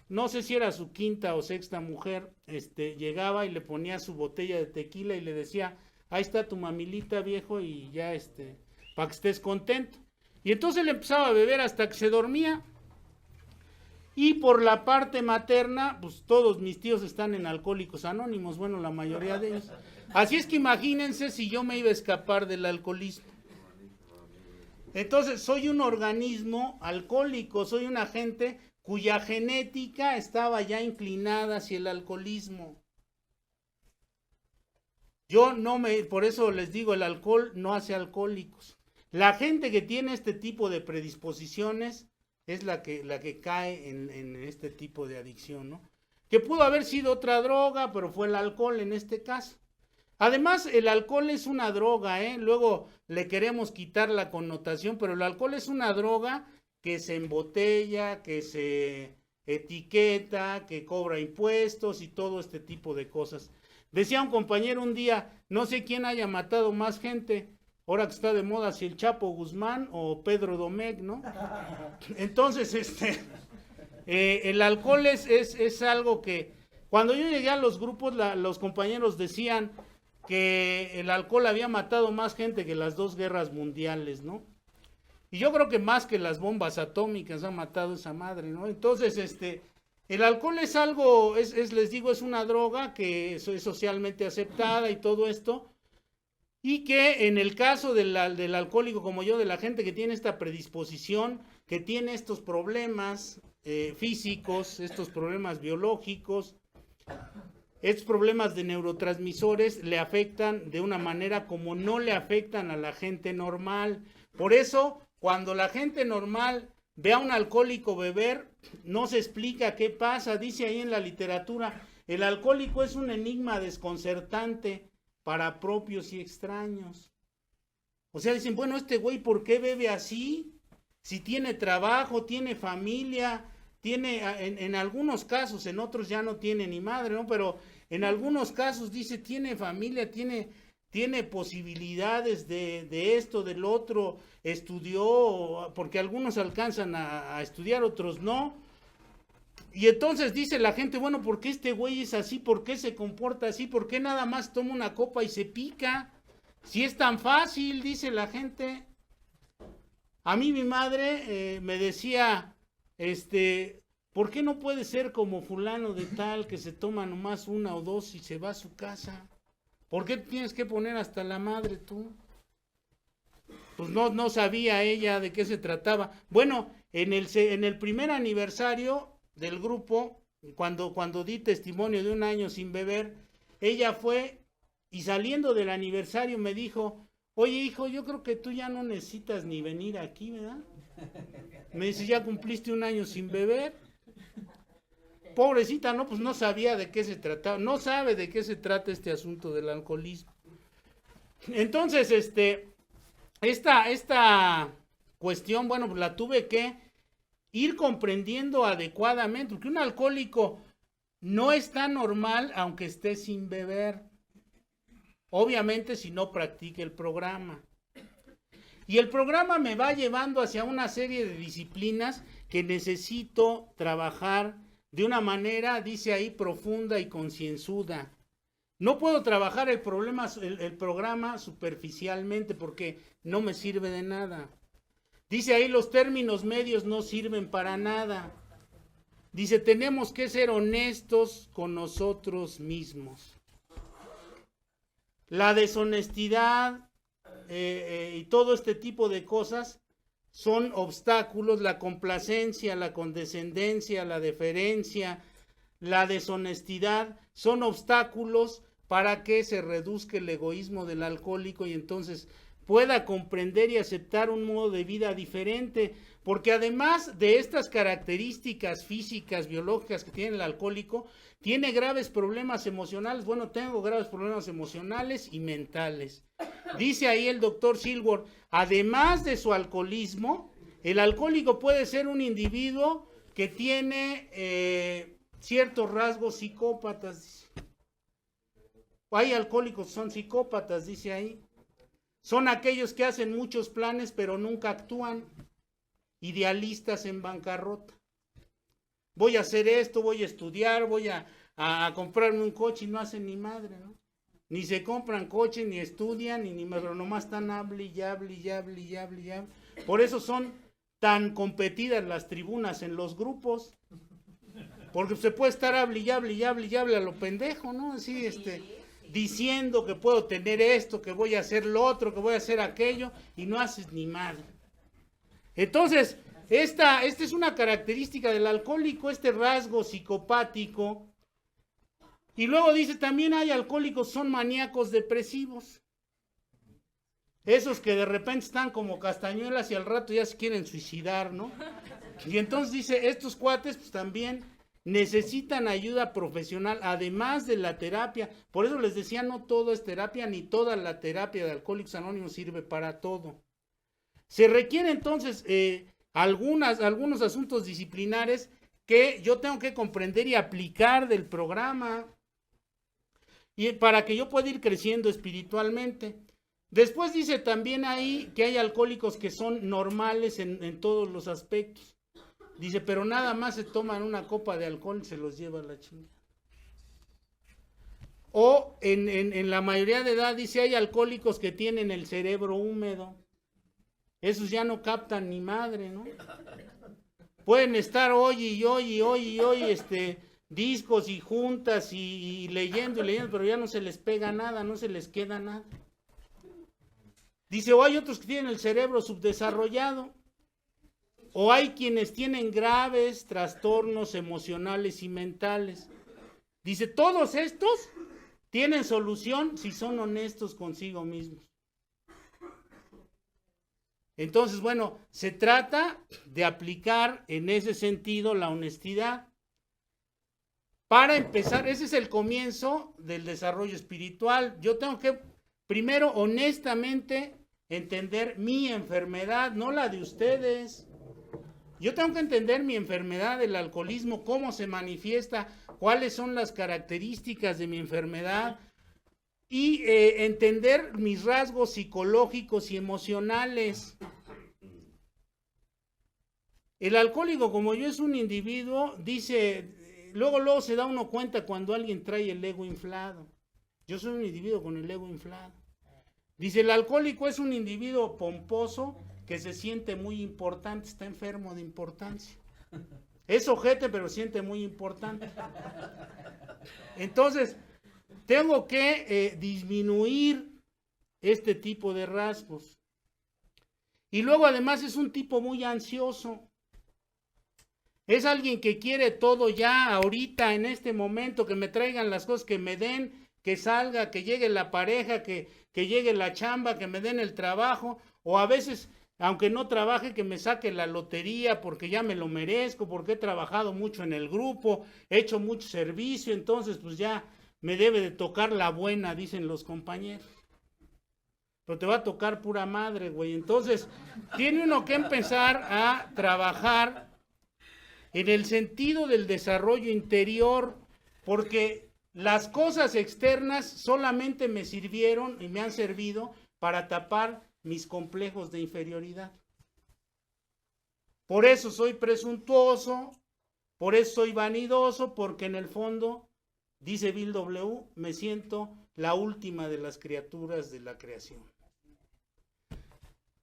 no sé si era su 5ª o 6ª mujer, llegaba y le ponía su botella de tequila y le decía, ahí está tu mamilita, viejo, y ya, para que estés contento. Y entonces le empezaba a beber hasta que se dormía. Y por la parte materna, pues todos mis tíos están en Alcohólicos Anónimos, bueno, la mayoría de ellos. Así es que imagínense si yo me iba a escapar del alcoholismo. Entonces, soy un organismo alcohólico, soy una gente cuya genética estaba ya inclinada hacia el alcoholismo. Por eso les digo, el alcohol no hace alcohólicos. La gente que tiene este tipo de predisposiciones es la que cae en este tipo de adicción, ¿no? Que pudo haber sido otra droga, pero fue el alcohol en este caso. Además, el alcohol es una droga, luego le queremos quitar la connotación, pero el alcohol es una droga que se embotella, que se etiqueta, que cobra impuestos y todo este tipo de cosas. Decía un compañero un día, no sé quién haya matado más gente, ahora que está de moda, si el Chapo Guzmán o Pedro Domecq, ¿no? Entonces, el alcohol es algo que, cuando yo llegué a los grupos, los compañeros decían que el alcohol había matado más gente que las 2 guerras mundiales, ¿no? Y yo creo que más que las bombas atómicas ha matado esa madre, ¿no? Entonces, el alcohol es algo, les digo, es una droga que es socialmente aceptada y todo esto, y que en el caso del alcohólico como yo, de la gente que tiene esta predisposición, que tiene estos problemas físicos, estos problemas biológicos, estos problemas de neurotransmisores, le afectan de una manera como no le afectan a la gente normal. Por eso, cuando la gente normal ve a un alcohólico beber, no se explica qué pasa. Dice ahí en la literatura, el alcohólico es un enigma desconcertante para propios y extraños. O sea, dicen, bueno, este güey, ¿por qué bebe así? Si tiene trabajo, tiene familia, tiene, en algunos casos, en otros ya no tiene ni madre, ¿no? Pero en algunos casos dice, tiene familia, tiene posibilidades de esto, del otro, estudió, porque algunos alcanzan a estudiar, otros no. Y entonces dice la gente, bueno, ¿por qué este güey es así? ¿Por qué se comporta así? ¿Por qué nada más toma una copa y se pica? Si es tan fácil, dice la gente. A mí mi madre me decía, ¿por qué no puede ser como fulano de tal que se toma nomás 1 o 2 y se va a su casa? ¿Por qué tienes que poner hasta la madre tú? Pues no sabía ella de qué se trataba. Bueno, en el primer aniversario del grupo, cuando di testimonio de 1 año sin beber, ella fue y saliendo del aniversario me dijo, oye hijo, yo creo que tú ya no necesitas ni venir aquí, ¿verdad? Me dice, ya cumpliste 1 año sin beber. Pobrecita, no, pues no sabía de qué se trataba, no sabe de qué se trata este asunto del alcoholismo. Entonces, esta cuestión, bueno, pues la tuve que ir comprendiendo adecuadamente, porque un alcohólico no está normal aunque esté sin beber, obviamente si no practica el programa. Y el programa me va llevando hacia una serie de disciplinas que necesito trabajar de una manera, dice ahí, profunda y concienzuda. No puedo trabajar el programa superficialmente porque no me sirve de nada. Dice ahí, los términos medios no sirven para nada. Dice, tenemos que ser honestos con nosotros mismos. La deshonestidad y todo este tipo de cosas son obstáculos, la complacencia, la condescendencia, la deferencia, la deshonestidad, son obstáculos para que se reduzca el egoísmo del alcohólico y entonces pueda comprender y aceptar un modo de vida diferente, porque además de estas características físicas, biológicas que tiene el alcohólico, tiene graves problemas emocionales. Bueno, tengo graves problemas emocionales y mentales. Dice ahí el doctor Silworth, además de su alcoholismo, el alcohólico puede ser un individuo que tiene ciertos rasgos psicópatas. Hay alcohólicos que son psicópatas, dice ahí. Son aquellos que hacen muchos planes pero nunca actúan. Idealistas en bancarrota. Voy a hacer esto, voy a estudiar, voy a comprarme un coche y no hacen ni madre, ¿no? Ni se compran coche, ni estudian, pero nomás están hable y hable y hable y hable y hable. Por eso son tan competidas las tribunas en los grupos. Porque se puede estar hable y hable y hable y hable a lo pendejo, ¿no? Así, diciendo que puedo tener esto, que voy a hacer lo otro, que voy a hacer aquello, y no haces ni madre. Entonces, esta es una característica del alcohólico, este rasgo psicopático. Y luego dice, también hay alcohólicos, son maníacos depresivos. Esos que de repente están como castañuelas y al rato ya se quieren suicidar, ¿no? Y entonces dice, estos cuates pues también necesitan ayuda profesional, además de la terapia. Por eso les decía, no todo es terapia, ni toda la terapia de Alcohólicos Anónimos sirve para todo. Se requiere entonces algunos asuntos disciplinares que yo tengo que comprender y aplicar del programa, y para que yo pueda ir creciendo espiritualmente. Después dice también ahí que hay alcohólicos que son normales en todos los aspectos. Dice, pero nada más se toman una copa de alcohol y se los lleva a la chingada. O en la mayoría de edad dice, hay alcohólicos que tienen el cerebro húmedo. Esos ya no captan ni madre, ¿no? Pueden estar hoy discos y juntas y leyendo, pero ya no se les pega nada, no se les queda nada. Dice, o hay otros que tienen el cerebro subdesarrollado, o hay quienes tienen graves trastornos emocionales y mentales. Dice, todos estos tienen solución si son honestos consigo mismos. Entonces, bueno, se trata de aplicar en ese sentido la honestidad. Para empezar, ese es el comienzo del desarrollo espiritual. Yo tengo que, primero, honestamente, entender mi enfermedad, no la de ustedes. Yo tengo que entender mi enfermedad, el alcoholismo, cómo se manifiesta, cuáles son las características de mi enfermedad y entender mis rasgos psicológicos y emocionales. El alcohólico, como yo, es un individuo, dice, luego se da uno cuenta cuando alguien trae el ego inflado. Yo soy un individuo con el ego inflado. Dice, el alcohólico es un individuo pomposo que se siente muy importante, está enfermo de importancia. Es ojete, pero siente muy importante. Entonces, tengo que disminuir este tipo de rasgos. Y luego, además, es un tipo muy ansioso. Es alguien que quiere todo ya, ahorita, en este momento, que me traigan las cosas, que me den, que salga, que llegue la pareja, que llegue la chamba, que me den el trabajo, o a veces, aunque no trabaje, que me saque la lotería porque ya me lo merezco, porque he trabajado mucho en el grupo, he hecho mucho servicio, entonces pues ya me debe de tocar la buena, dicen los compañeros. Pero te va a tocar pura madre, güey. Entonces, tiene uno que empezar a trabajar en el sentido del desarrollo interior, porque las cosas externas solamente me sirvieron y me han servido para tapar mis complejos de inferioridad. Por eso soy presuntuoso, por eso soy vanidoso, porque en el fondo, dice Bill W., me siento la última de las criaturas de la creación.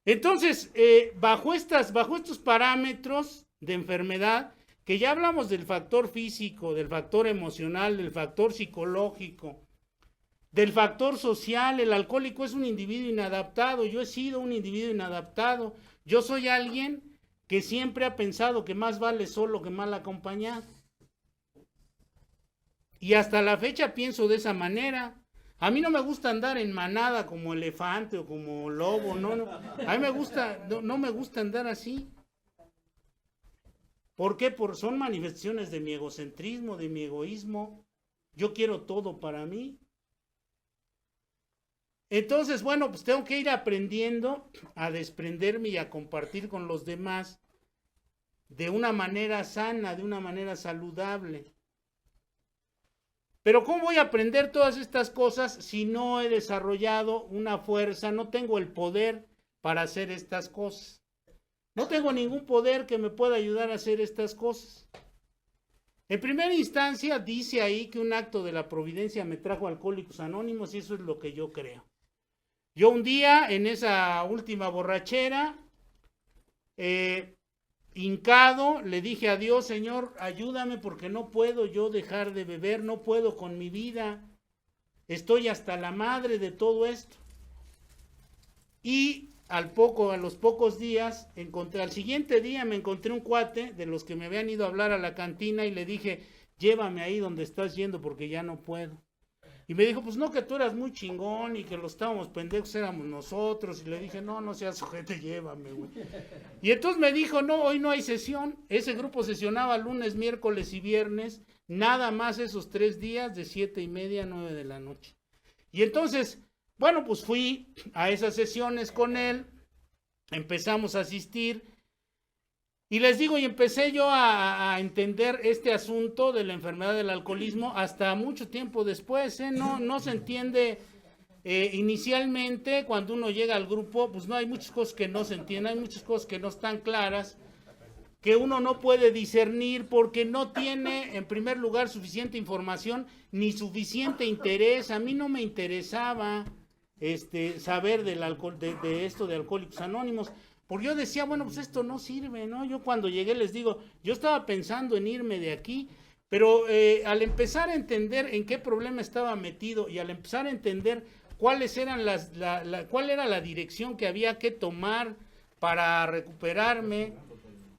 Entonces, bajo estos parámetros de enfermedad, que ya hablamos del factor físico, del factor emocional, del factor psicológico, del factor social, el alcohólico es un individuo inadaptado. Yo he sido un individuo inadaptado. Yo soy alguien que siempre ha pensado que más vale solo que mal acompañado. Y hasta la fecha pienso de esa manera. A mí no me gusta andar en manada como elefante o como lobo, no. A mí me gusta, no me gusta andar así. ¿Por qué? Porque son manifestaciones de mi egocentrismo, de mi egoísmo. Yo quiero todo para mí. Entonces, bueno, pues tengo que ir aprendiendo a desprenderme y a compartir con los demás de una manera sana, de una manera saludable. Pero ¿cómo voy a aprender todas estas cosas si no he desarrollado una fuerza, no tengo el poder para hacer estas cosas? No tengo ningún poder que me pueda ayudar a hacer estas cosas. En primera instancia dice ahí que un acto de la providencia me trajo a Alcohólicos Anónimos y eso es lo que yo creo. Yo un día en esa última borrachera, hincado, le dije a Dios, Señor, ayúdame porque no puedo yo dejar de beber, no puedo con mi vida, estoy hasta la madre de todo esto. Y a los pocos días, al siguiente día me encontré un cuate de los que me habían ido a hablar a la cantina y le dije, llévame ahí donde estás yendo porque ya no puedo. Y me dijo, pues no, que tú eras muy chingón y que los estábamos pendejos éramos nosotros. Y le dije, no seas ojete, llévame, güey. Y entonces me dijo, no, hoy no hay sesión. Ese grupo sesionaba lunes, miércoles y viernes, nada más esos 3 días de 7:30 a 9 de la noche. Y entonces, bueno, pues fui a esas sesiones con él, empezamos a asistir. Y les digo, y empecé yo a entender este asunto de la enfermedad del alcoholismo hasta mucho tiempo después, no se entiende inicialmente cuando uno llega al grupo, pues no hay muchas cosas que no se entienden, hay muchas cosas que no están claras, que uno no puede discernir porque no tiene en primer lugar suficiente información ni suficiente interés. A mí no me interesaba saber de esto de Alcohólicos Anónimos. Porque yo decía, bueno, pues esto no sirve, ¿no? Yo cuando llegué les digo, yo estaba pensando en irme de aquí, pero al empezar a entender en qué problema estaba metido y al empezar a entender cuáles eran cuál era la dirección que había que tomar para recuperarme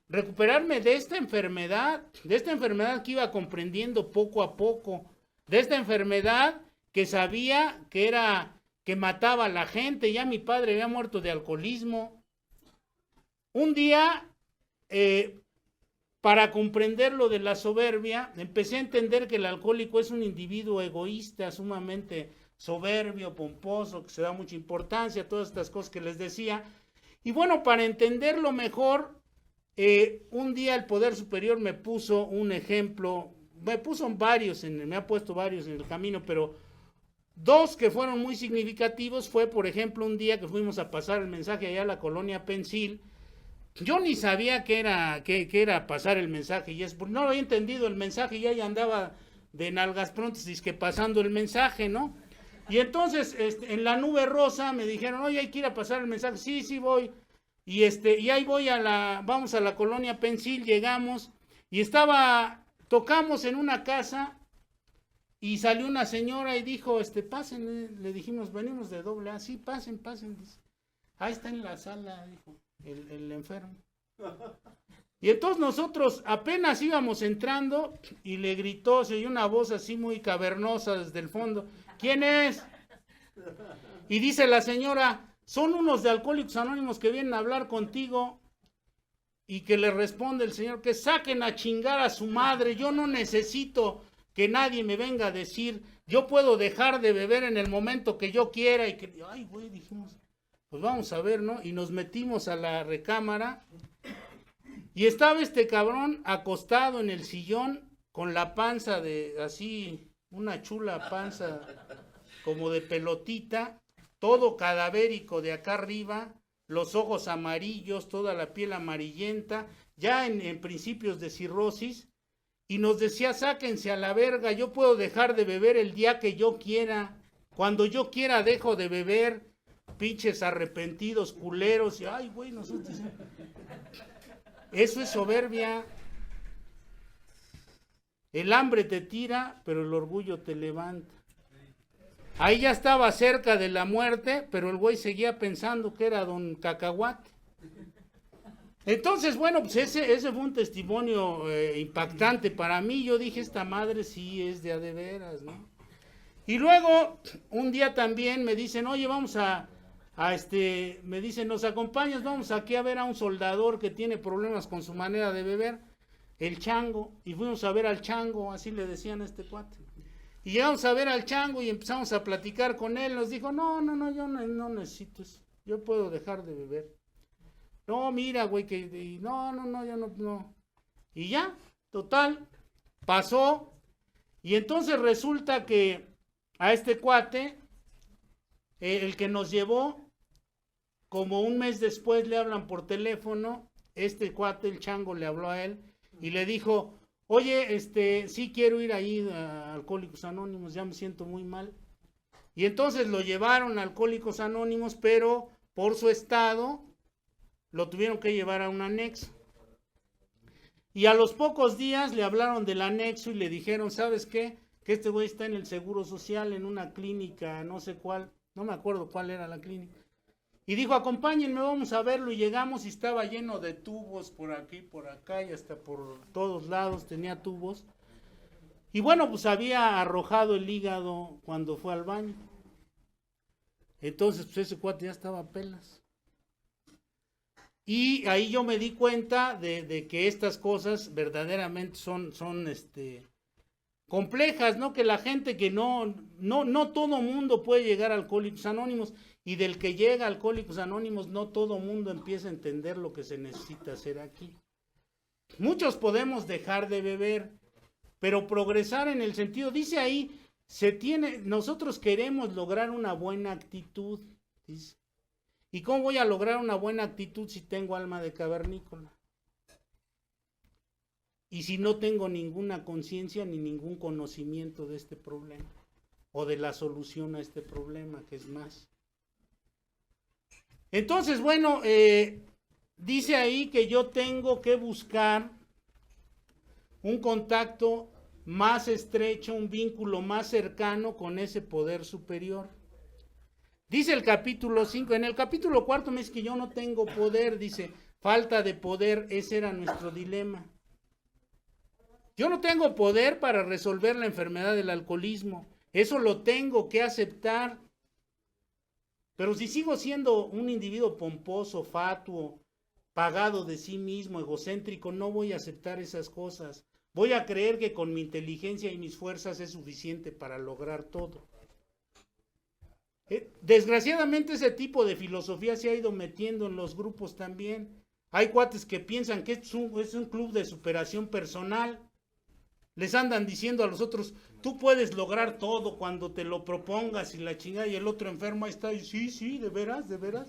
de esta enfermedad que iba comprendiendo poco a poco, de esta enfermedad que sabía que mataba a la gente. Ya mi padre había muerto de alcoholismo. Un día, para comprender lo de la soberbia, empecé a entender que el alcohólico es un individuo egoísta, sumamente soberbio, pomposo, que se da mucha importancia a todas estas cosas que les decía. Y bueno, para entenderlo mejor, un día el Poder Superior me puso un ejemplo, me ha puesto varios en el camino, pero 2 que fueron muy significativos fue, por ejemplo, un día que fuimos a pasar el mensaje allá a la colonia Pensil. Yo ni sabía qué era pasar el mensaje, y no lo había entendido el mensaje, y ya andaba de nalgas prontas, que pasando el mensaje, ¿no? Y entonces, en la nube rosa me dijeron, oye, hay que ir a pasar el mensaje. Sí voy. Y ahí vamos a la colonia Pensil, llegamos, y tocamos en una casa, y salió una señora y dijo, pasen, le dijimos, venimos de AA, sí, pasen, dice. Ahí está en la sala, dijo. El enfermo. Y entonces nosotros apenas íbamos entrando y le gritó, se oyó una voz así muy cavernosa desde el fondo, ¿quién es? Y dice la señora, son unos de Alcohólicos Anónimos que vienen a hablar contigo. Y que le responde el señor, que saquen a chingar a su madre, yo no necesito que nadie me venga a decir, yo puedo dejar de beber en el momento que yo quiera. Y que, ay güey, dijimos, pues vamos a ver, ¿no? Y nos metimos a la recámara y estaba este cabrón acostado en el sillón con la panza una chula panza como de pelotita, todo cadavérico de acá arriba, los ojos amarillos, toda la piel amarillenta, ya en principios de cirrosis, y nos decía, sáquense a la verga, yo puedo dejar de beber el día que yo quiera, cuando yo quiera dejo de beber, pinches arrepentidos, culeros, y ay, güey, nosotros... Eso es soberbia. El hambre te tira, pero el orgullo te levanta. Ahí ya estaba cerca de la muerte, pero el güey seguía pensando que era don Cacahuate. Entonces, bueno, pues ese fue un testimonio impactante para mí. Yo dije, esta madre sí es de a de veras, ¿no? Y luego, un día también me dicen, oye, vamos me dicen, ¿nos acompañas? Vamos aquí a ver a un soldador que tiene problemas con su manera de beber, el chango, y fuimos a ver al chango, así le decían a este cuate. Y llegamos a ver al chango y empezamos a platicar con él, nos dijo, no, yo no necesito eso, yo puedo dejar de beber. No, mira, güey, no, yo no. Y ya, total, pasó, y entonces resulta que a este cuate, el que nos llevó, como un mes después le hablan por teléfono, este cuate, el chango, le habló a él y le dijo, oye, sí quiero ir ahí a Alcohólicos Anónimos, ya me siento muy mal. Y entonces lo llevaron a Alcohólicos Anónimos, pero por su estado lo tuvieron que llevar a un anexo. Y a los pocos días le hablaron del anexo y le dijeron, ¿sabes qué? Que este güey está en el Seguro Social, en una clínica, no sé cuál, no me acuerdo cuál era la clínica. Y dijo, acompáñenme, vamos a verlo. Y llegamos y estaba lleno de tubos por aquí, por acá y hasta por todos lados tenía tubos. Y bueno, pues había arrojado el hígado cuando fue al baño. Entonces, pues ese cuate ya estaba a pelas. Y ahí yo me di cuenta de que estas cosas verdaderamente son complejas, ¿no? Que la gente que no todo mundo puede llegar a Alcohólicos Anónimos, y del que llega a Alcohólicos Anónimos no todo mundo empieza a entender lo que se necesita hacer aquí. Muchos podemos dejar de beber, pero progresar en el sentido, dice ahí, nosotros queremos lograr una buena actitud, dice. ¿Y cómo voy a lograr una buena actitud si tengo alma de cavernícola? Y si no tengo ninguna conciencia ni ningún conocimiento de este problema, o de la solución a este problema, que es más. Entonces, bueno, dice ahí que yo tengo que buscar un contacto más estrecho, un vínculo más cercano con ese poder superior. Dice el capítulo 5, en el capítulo 4 me dice que yo no tengo poder, dice, falta de poder, ese era nuestro dilema. Yo no tengo poder para resolver la enfermedad del alcoholismo, eso lo tengo que aceptar. Pero si sigo siendo un individuo pomposo, fatuo, pagado de sí mismo, egocéntrico, no voy a aceptar esas cosas. Voy a creer que con mi inteligencia y mis fuerzas es suficiente para lograr todo. Desgraciadamente ese tipo de filosofía se ha ido metiendo en los grupos también. Hay cuates que piensan que es un club de superación personal. Les andan diciendo a los otros, tú puedes lograr todo cuando te lo propongas y la chingada, y el otro enfermo ahí está, y sí, de veras.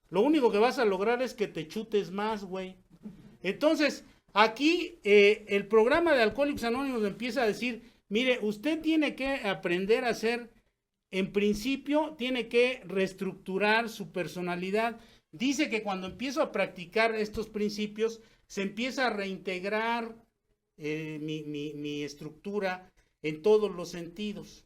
Lo único que vas a lograr es que te chutes más, güey. Entonces, aquí el programa de Alcohólicos Anónimos empieza a decir, mire, usted tiene que aprender a hacer, en principio, tiene que reestructurar su personalidad. Dice que cuando empiezo a practicar estos principios, se empieza a reintegrar mi estructura en todos los sentidos,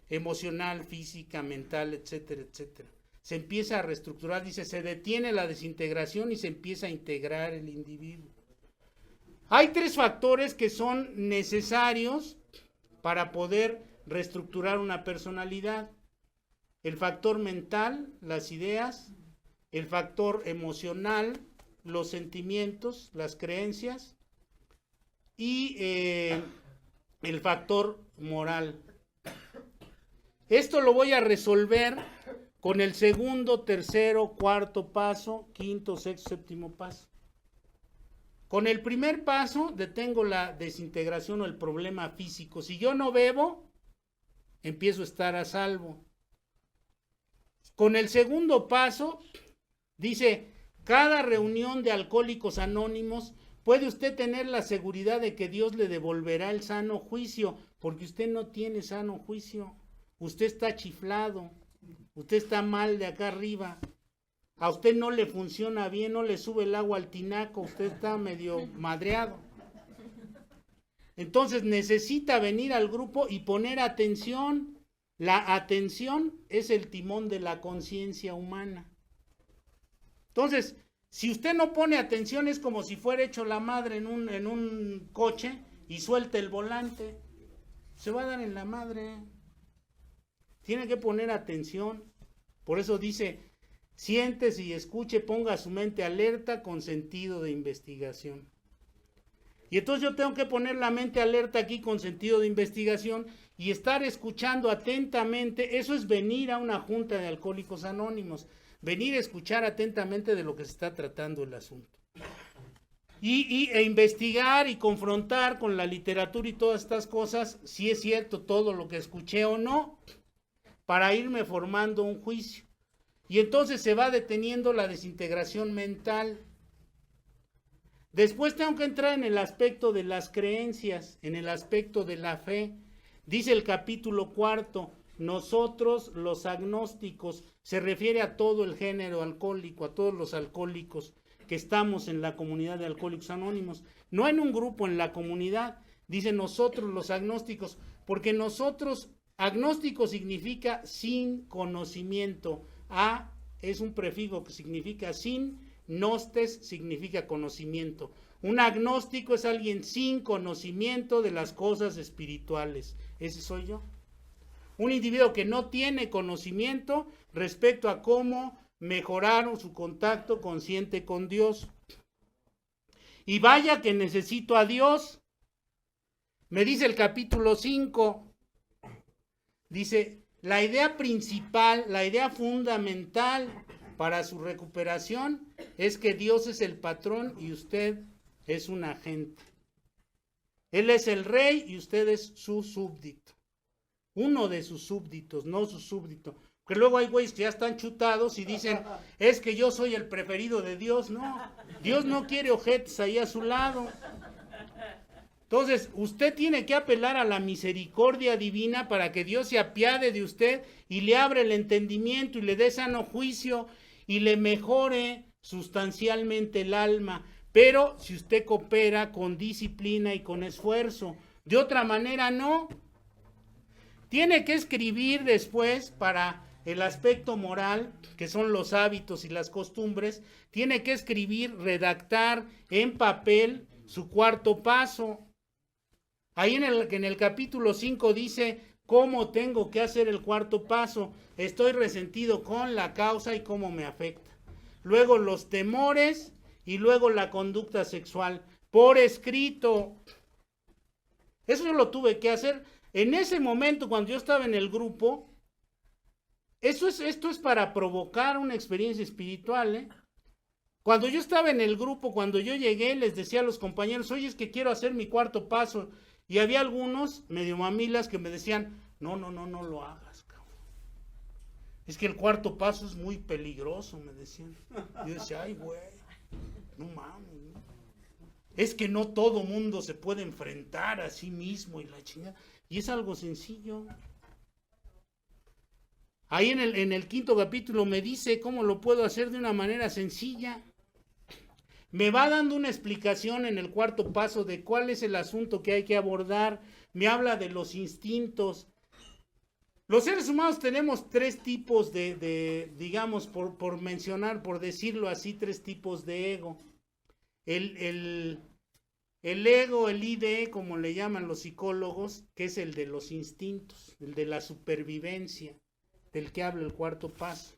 emocional, física, mental, etcétera, etcétera. Se empieza a reestructurar, dice, se detiene la desintegración y se empieza a integrar el individuo. Hay 3 factores que son necesarios para poder reestructurar una personalidad: el factor mental, las ideas; el factor emocional, los sentimientos, las creencias; y el factor moral. Esto lo voy a resolver con el segundo, tercero, cuarto paso, quinto, sexto, séptimo paso. Con el primer paso detengo la desintegración o el problema físico. Si yo no bebo, empiezo a estar a salvo. Con el segundo paso, dice, cada reunión de Alcohólicos Anónimos puede usted tener la seguridad de que Dios le devolverá el sano juicio, porque usted no tiene sano juicio. Usted está chiflado, usted está mal de acá arriba, a usted no le funciona bien, no le sube el agua al tinaco, usted está medio madreado. Entonces necesita venir al grupo y poner atención. La atención es el timón de la conciencia humana. Entonces, si usted no pone atención, es como si fuera hecho la madre en un coche y suelta el volante. se va a dar en la madre. Tiene que poner atención. Por eso dice, siéntese y escuche, ponga su mente alerta con sentido de investigación. Y entonces yo tengo que poner la mente alerta aquí con sentido de investigación y estar escuchando atentamente. Eso es venir a una junta de Alcohólicos Anónimos, venir a escuchar atentamente de lo que se está tratando el asunto. E investigar y confrontar con la literatura y todas estas cosas, si es cierto todo lo que escuché o no, para irme formando un juicio. Y entonces se va deteniendo la desintegración mental. Después tengo que entrar en el aspecto de las creencias, en el aspecto de la fe. Dice el capítulo 4, nosotros los agnósticos, se refiere a todo el género alcohólico, a todos los alcohólicos que estamos en la comunidad de Alcohólicos Anónimos, no en un grupo, en la comunidad. Dice nosotros los agnósticos, porque nosotros, agnóstico significa sin conocimiento. A es un prefijo que significa sin, gnostes significa conocimiento. Un agnóstico es alguien sin conocimiento de las cosas espirituales. Ese soy yo. Un individuo que no tiene conocimiento respecto a cómo mejorar su contacto consciente con Dios. Y vaya que necesito a Dios. Me dice el capítulo 5. Dice, la idea principal, la idea fundamental para su recuperación es que Dios es el patrón y usted es un agente. Él es el rey y usted es su súbdito. Uno de sus súbditos, no su súbdito. Porque luego hay güeyes que ya están chutados y dicen, es que yo soy el preferido de Dios. No, Dios no quiere ojetes ahí a su lado. Entonces, usted tiene que apelar a la misericordia divina para que Dios se apiade de usted y le abra el entendimiento y le dé sano juicio y le mejore sustancialmente el alma. Pero si usted coopera con disciplina y con esfuerzo, de otra manera no. Tiene que escribir después para el aspecto moral, que son los hábitos y las costumbres, tiene que escribir, redactar en papel su cuarto paso. Ahí en el capítulo 5 dice cómo tengo que hacer el cuarto paso. Estoy resentido con la causa y cómo me afecta. Luego los temores y luego la conducta sexual. Por escrito. Eso yo lo tuve que hacer. En ese momento, cuando yo estaba en el grupo, esto es para provocar una experiencia espiritual, ¿eh? Cuando yo estaba en el grupo, cuando yo llegué, les decía a los compañeros, oye, es que quiero hacer mi cuarto paso. Y había algunos medio mamilas que me decían, no lo hagas, cabrón. Es que el cuarto paso es muy peligroso, me decían. Yo decía, ay, güey, no mames, ¿no? Es que no todo mundo se puede enfrentar a sí mismo y la chingada. Y es algo sencillo. Ahí en el 5º capítulo me dice cómo lo puedo hacer de una manera sencilla. Me va dando una explicación en el cuarto paso de cuál es el asunto que hay que abordar. Me habla de los instintos. Los seres humanos tenemos 3 tipos digamos, por mencionar, por decirlo así, 3 tipos de ego. El ego, el ID, como le llaman los psicólogos, que es el de los instintos, el de la supervivencia, del que habla el cuarto paso.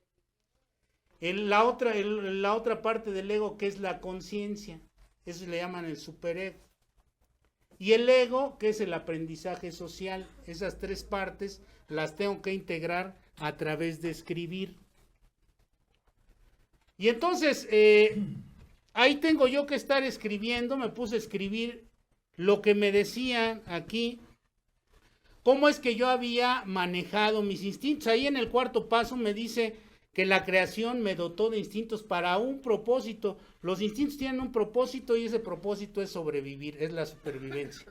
La otra parte del ego, que es la conciencia, eso le llaman el superego. Y el ego, que es el aprendizaje social. Esas 3 partes las tengo que integrar a través de escribir. Y entonces, ahí tengo yo que estar escribiendo, me puse a escribir lo que me decían aquí, cómo es que yo había manejado mis instintos. Ahí en el cuarto paso me dice que la creación me dotó de instintos para un propósito. Los instintos tienen un propósito y ese propósito es sobrevivir, es la supervivencia.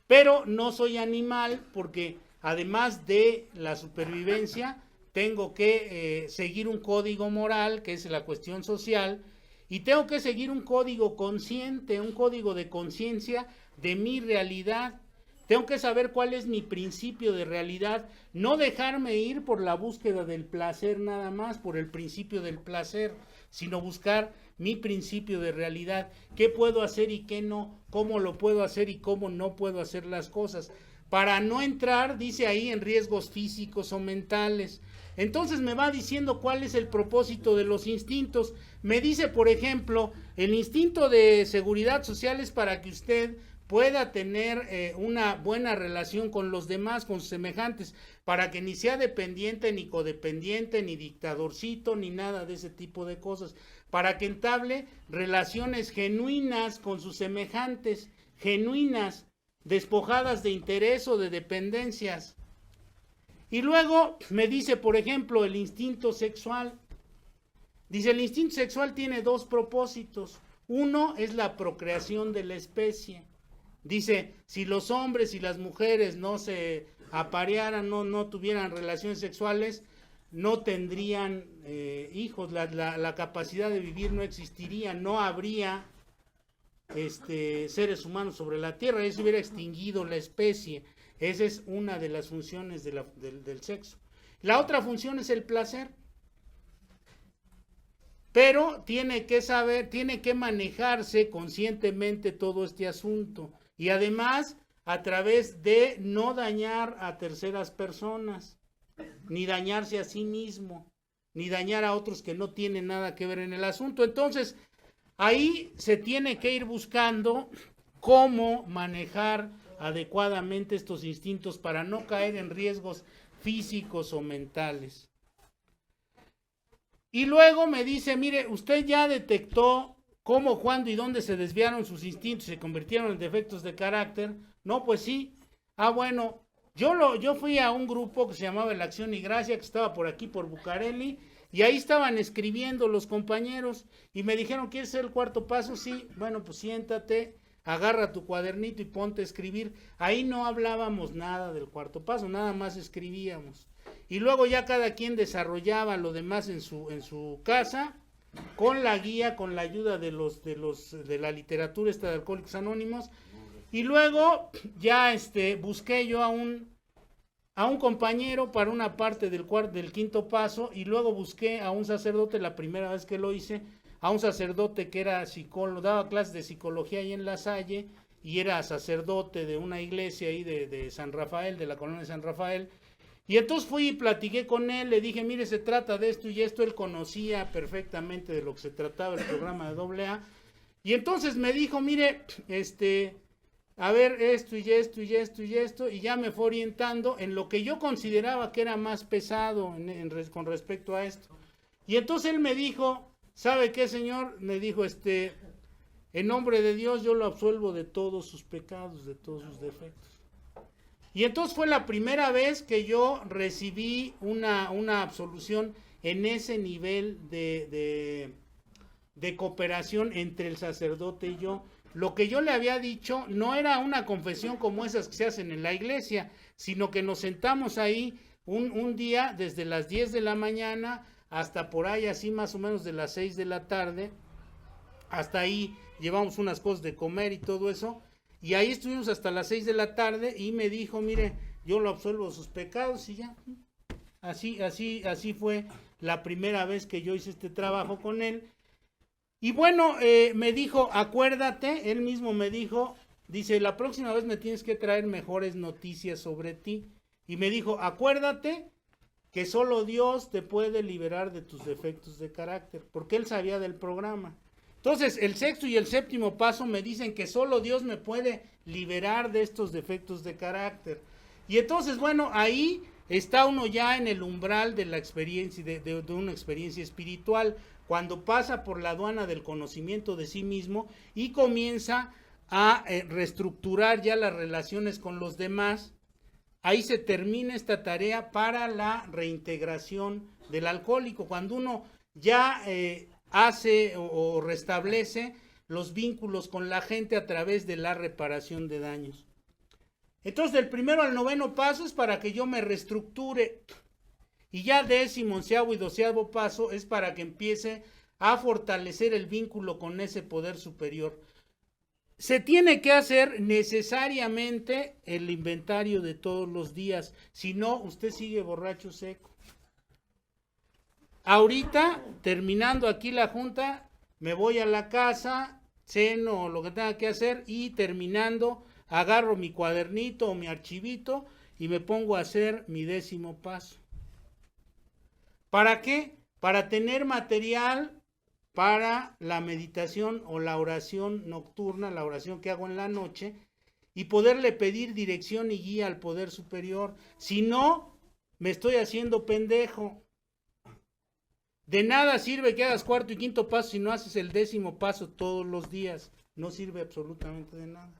Pero no soy animal porque además de la supervivencia, tengo que seguir un código moral, que es la cuestión social, y tengo que seguir un código consciente, un código de conciencia de mi realidad. Tengo que saber cuál es mi principio de realidad, no dejarme ir por la búsqueda del placer nada más, por el principio del placer, sino buscar mi principio de realidad, qué puedo hacer y qué no, cómo lo puedo hacer y cómo no puedo hacer las cosas. para no entrar, dice ahí, en riesgos físicos o mentales. Entonces me va diciendo cuál es el propósito de los instintos. Me dice, por ejemplo, el instinto de seguridad social es para que usted pueda tener una buena relación con los demás, con sus semejantes, para que ni sea dependiente, ni codependiente, ni dictadorcito, ni nada de ese tipo de cosas, para que entable relaciones genuinas con sus semejantes, genuinas, despojadas de interés o de dependencias. Y luego me dice, por ejemplo, el instinto sexual. Dice, el instinto sexual tiene dos propósitos. Uno es la procreación de la especie. Dice, si los hombres y las mujeres no se aparearan, no tuvieran relaciones sexuales, no tendrían hijos, la capacidad de vivir no existiría, no habría seres humanos sobre la tierra, eso hubiera extinguido la especie. Esa es una de las funciones del sexo. La otra función es el placer. Pero tiene que saber, tiene que manejarse conscientemente todo este asunto. Y además, a través de no dañar a terceras personas, ni dañarse a sí mismo, ni dañar a otros que no tienen nada que ver en el asunto. Entonces, ahí se tiene que ir buscando cómo manejar adecuadamente estos instintos para no caer en riesgos físicos o mentales. Y luego me dice, mire, usted ya detectó cómo, cuándo y dónde se desviaron sus instintos y se convirtieron en defectos de carácter. No, pues sí. Ah, bueno, yo fui a un grupo que se llamaba La Acción y Gracia, que estaba por aquí, por Bucareli, y ahí estaban escribiendo los compañeros, y me dijeron, ¿quieres hacer el cuarto paso? Sí, bueno, pues siéntate, agarra tu cuadernito y ponte a escribir. Ahí no hablábamos nada del cuarto paso, nada más escribíamos. Y luego ya cada quien desarrollaba lo demás en su casa, con la guía, con la ayuda de la literatura esta de Alcohólicos Anónimos. Y luego ya busqué yo a un compañero para una parte del quinto paso, y luego busqué a un sacerdote, la primera vez que lo hice, a un sacerdote que era psicólogo, daba clases de psicología ahí en La Salle, y era sacerdote de una iglesia ahí de San Rafael, de la colonia de San Rafael. Y entonces fui y platiqué con él, le dije, mire, se trata de esto y esto. Él conocía perfectamente de lo que se trataba el programa de AA. Y entonces me dijo, mire, a ver, esto y esto y esto y esto, y ya me fue orientando en lo que yo consideraba que era más pesado con respecto a esto. Y entonces él me dijo, ¿sabe qué, señor? Me dijo, en nombre de Dios yo lo absuelvo de todos sus pecados, de todos sus defectos. Y entonces fue la primera vez que yo recibí una absolución en ese nivel de cooperación entre el sacerdote y yo. Lo que yo le había dicho no era una confesión como esas que se hacen en la iglesia, sino que nos sentamos ahí un día desde las 10 de la mañana hasta por ahí así más o menos de las 6 de la tarde. Hasta ahí llevamos unas cosas de comer y todo eso. Y ahí estuvimos hasta las 6 de la tarde y me dijo, mire, yo lo absuelvo de sus pecados y ya. Así fue la primera vez que yo hice este trabajo con él. Y bueno, me dijo, acuérdate, él mismo me dijo, dice, la próxima vez me tienes que traer mejores noticias sobre ti. Y me dijo, acuérdate que solo Dios te puede liberar de tus defectos de carácter, porque él sabía del programa. Entonces, el sexto y el séptimo paso me dicen que solo Dios me puede liberar de estos defectos de carácter. Y entonces, bueno, ahí está uno ya en el umbral de la experiencia, de una experiencia espiritual, cuando pasa por la aduana del conocimiento de sí mismo y comienza a reestructurar ya las relaciones con los demás. Ahí se termina esta tarea para la reintegración del alcohólico, cuando uno ya hace o restablece los vínculos con la gente a través de la reparación de daños. Entonces, del primero al noveno paso es para que yo me reestructure, y ya décimo, onceavo y doceavo paso es para que empiece a fortalecer el vínculo con ese poder superior. Se tiene que hacer necesariamente el inventario de todos los días, si no, usted sigue borracho seco. Ahorita, terminando aquí la junta, me voy a la casa, ceno lo que tenga que hacer y terminando, agarro mi cuadernito o mi archivito y me pongo a hacer mi 10º paso. ¿Para qué? Para tener material para la meditación o la oración nocturna, la oración que hago en la noche, y poderle pedir dirección y guía al poder superior. Si no, me estoy haciendo pendejo. De nada sirve que hagas 4º y 5º paso si no haces el 10º paso todos los días. No sirve absolutamente de nada.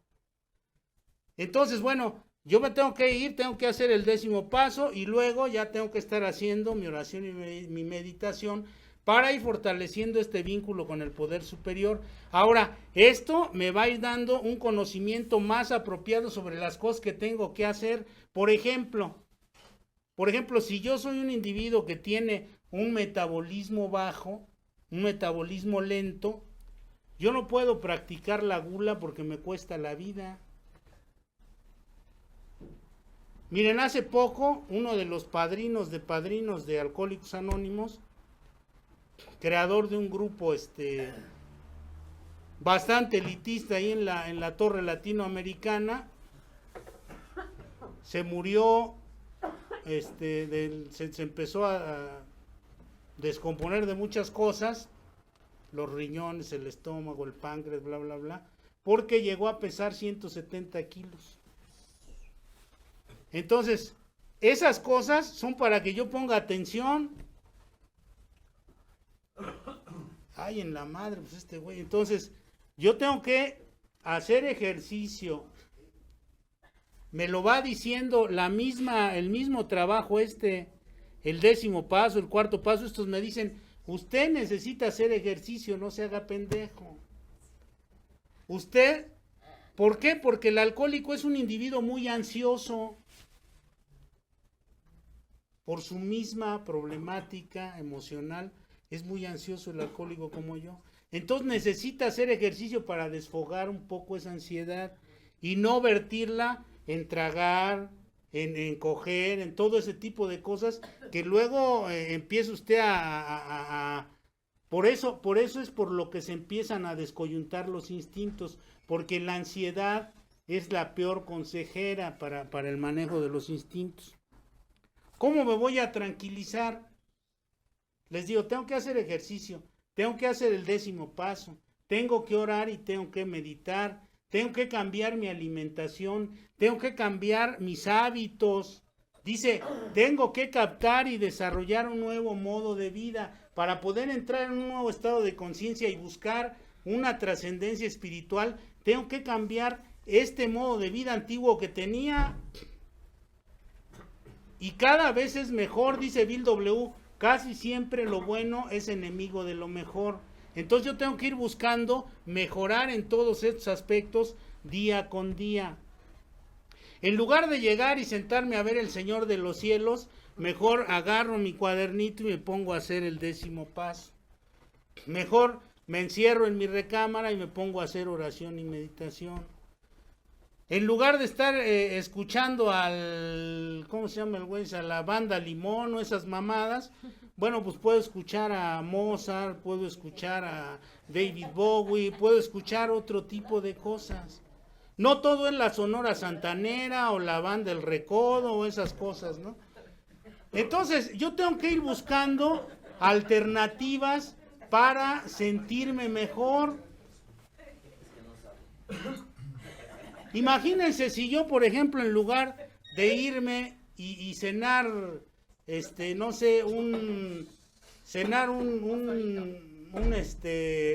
Entonces, bueno, yo me tengo que ir, tengo que hacer el 10º paso y luego ya tengo que estar haciendo mi oración y mi meditación para ir fortaleciendo este vínculo con el poder superior. Ahora, esto me va a ir dando un conocimiento más apropiado sobre las cosas que tengo que hacer. Por ejemplo, si yo soy un individuo que tiene un metabolismo bajo, un metabolismo lento, yo no puedo practicar la gula porque me cuesta la vida. Miren, hace poco, uno de los padrinos de Alcohólicos Anónimos, creador de un grupo bastante elitista ahí en la torre latinoamericana, se murió, se empezó a descomponer de muchas cosas, los riñones, el estómago, el páncreas, bla, bla, bla, porque llegó a pesar 170 kilos. Entonces, esas cosas son para que yo ponga atención. Ay, en la madre, pues este güey. Entonces, yo tengo que hacer ejercicio. Me lo va diciendo el mismo trabajo el 10º paso, el 4º paso. Estos me dicen, usted necesita hacer ejercicio, no se haga pendejo. Usted, ¿por qué? Porque el alcohólico es un individuo muy ansioso. Por su misma problemática emocional, es muy ansioso el alcohólico como yo. Entonces necesita hacer ejercicio para desfogar un poco esa ansiedad y no vertirla en tragar, en coger, en todo ese tipo de cosas que luego empieza usted Por eso es por lo que se empiezan a descoyuntar los instintos, porque la ansiedad es la peor consejera para el manejo de los instintos. ¿Cómo me voy a tranquilizar? Les digo, tengo que hacer ejercicio, tengo que hacer el 10º paso, tengo que orar y tengo que meditar, tengo que cambiar mi alimentación, tengo que cambiar mis hábitos. Dice, tengo que captar y desarrollar un nuevo modo de vida para poder entrar en un nuevo estado de conciencia y buscar una trascendencia espiritual. Tengo que cambiar este modo de vida antiguo que tenía. Y cada vez es mejor, dice Bill W., casi siempre lo bueno es enemigo de lo mejor. Entonces yo tengo que ir buscando mejorar en todos estos aspectos día con día. En lugar de llegar y sentarme a ver el Señor de los cielos, mejor agarro mi cuadernito y me pongo a hacer el 10º paso. Mejor me encierro en mi recámara y me pongo a hacer oración y meditación. En lugar de estar escuchando ¿cómo se llama el güey? A la banda Limón o esas mamadas, bueno, pues puedo escuchar a Mozart, puedo escuchar a David Bowie, puedo escuchar otro tipo de cosas. No todo es la Sonora Santanera o la banda El Recodo o esas cosas, ¿no? Entonces, yo tengo que ir buscando alternativas para sentirme mejor. Imagínense si yo, por ejemplo, en lugar de irme y cenar, no sé,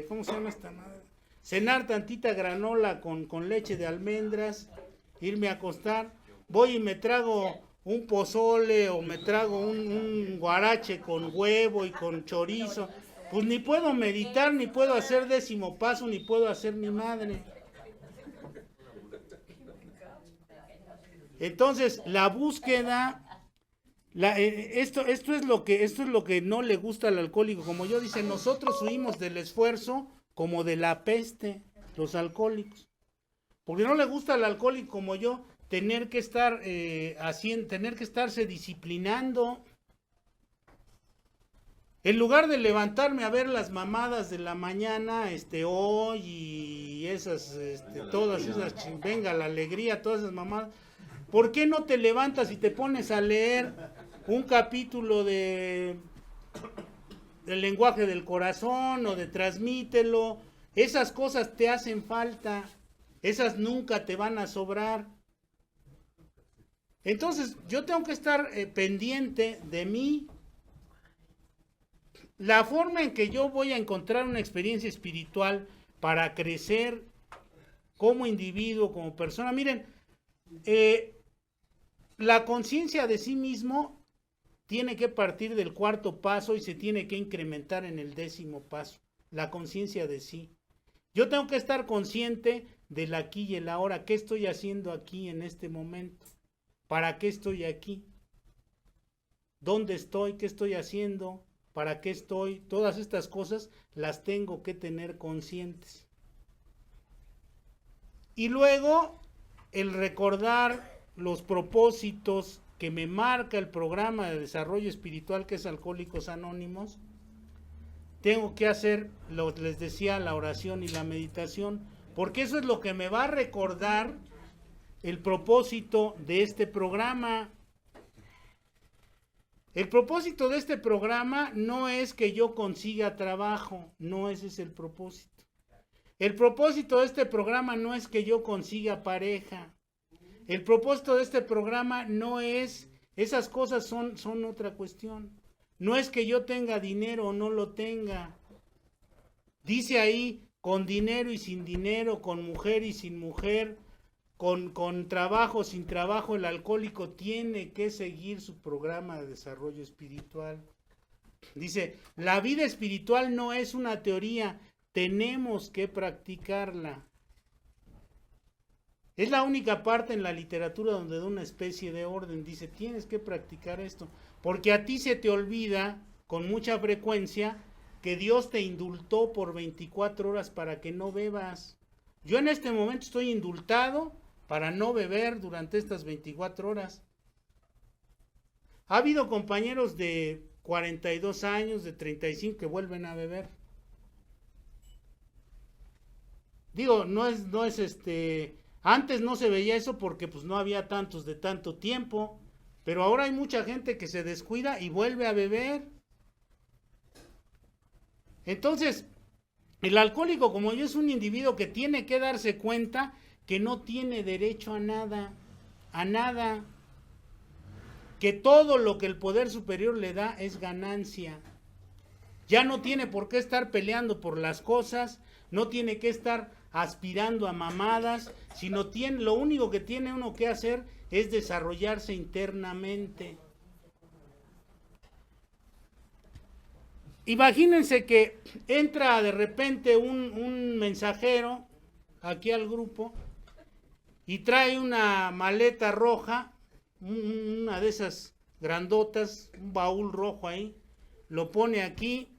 ¿cómo se llama esta madre? Cenar tantita granola con leche de almendras, irme a acostar, voy y me trago un pozole o me trago un guarache con huevo y con chorizo, pues ni puedo meditar, ni puedo hacer 10º paso, ni puedo hacer mi madre. Entonces, la búsqueda, esto es lo que no le gusta al alcohólico. Como yo dice, nosotros huimos del esfuerzo como de la peste, los alcohólicos. Porque no le gusta al alcohólico como yo tener que estarse disciplinando. En lugar de levantarme a ver las mamadas de la mañana, hoy y y esas, todas esas, venga la alegría, todas esas mamadas, ¿por qué no te levantas y te pones a leer un capítulo del lenguaje del corazón o de Transmítelo? Esas cosas te hacen falta, esas nunca te van a sobrar. Entonces yo tengo que estar pendiente de mí. La forma en que yo voy a encontrar una experiencia espiritual para crecer como individuo, como persona. Miren, la conciencia de sí mismo tiene que partir del 4º paso y se tiene que incrementar en el 10º paso. La conciencia de sí. Yo tengo que estar consciente del aquí y el ahora. ¿Qué estoy haciendo aquí en este momento? ¿Para qué estoy aquí? ¿Dónde estoy? ¿Qué estoy haciendo? ¿Para qué estoy? Todas estas cosas las tengo que tener conscientes. Y luego, el recordar los propósitos que me marca el programa de desarrollo espiritual que es Alcohólicos Anónimos. Tengo que hacer, les decía, la oración y la meditación, porque eso es lo que me va a recordar el propósito de este programa. El propósito de este programa no es que yo consiga trabajo, no ese es el propósito. El propósito de este programa no es que yo consiga pareja. El propósito de este programa no es, esas cosas son otra cuestión. No es que yo tenga dinero o no lo tenga. Dice ahí, con dinero y sin dinero, con mujer y sin mujer, con trabajo, sin trabajo, el alcohólico tiene que seguir su programa de desarrollo espiritual. Dice, la vida espiritual no es una teoría, tenemos que practicarla. Es la única parte en la literatura donde da una especie de orden. Dice, tienes que practicar esto, porque a ti se te olvida con mucha frecuencia que Dios te indultó por 24 horas para que no bebas. Yo en este momento estoy indultado para no beber durante estas 24 horas. Ha habido compañeros de 42 años, de 35 que vuelven a beber. Digo, no es antes no se veía eso porque pues no había tantos de tanto tiempo, pero ahora hay mucha gente que se descuida y vuelve a beber. Entonces, el alcohólico como yo es un individuo que tiene que darse cuenta que no tiene derecho a nada, que todo lo que el poder superior le da es ganancia. Ya no tiene por qué estar peleando por las cosas, no tiene que estar aspirando a mamadas, sino lo único que tiene uno que hacer es desarrollarse internamente. Imagínense que entra de repente un mensajero aquí al grupo y trae una maleta roja, una de esas grandotas, un baúl rojo ahí, lo pone aquí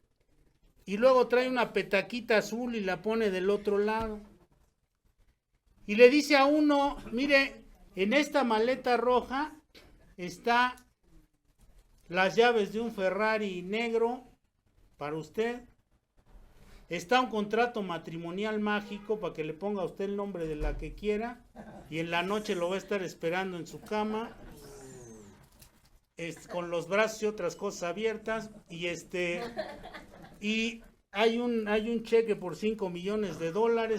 y luego trae una petaquita azul y la pone del otro lado. Y le dice a uno, mire, en esta maleta roja está las llaves de un Ferrari negro para usted. Está un contrato matrimonial mágico para que le ponga a usted el nombre de la que quiera y en la noche lo va a estar esperando en su cama con los brazos y otras cosas abiertas y hay un cheque por $5 millones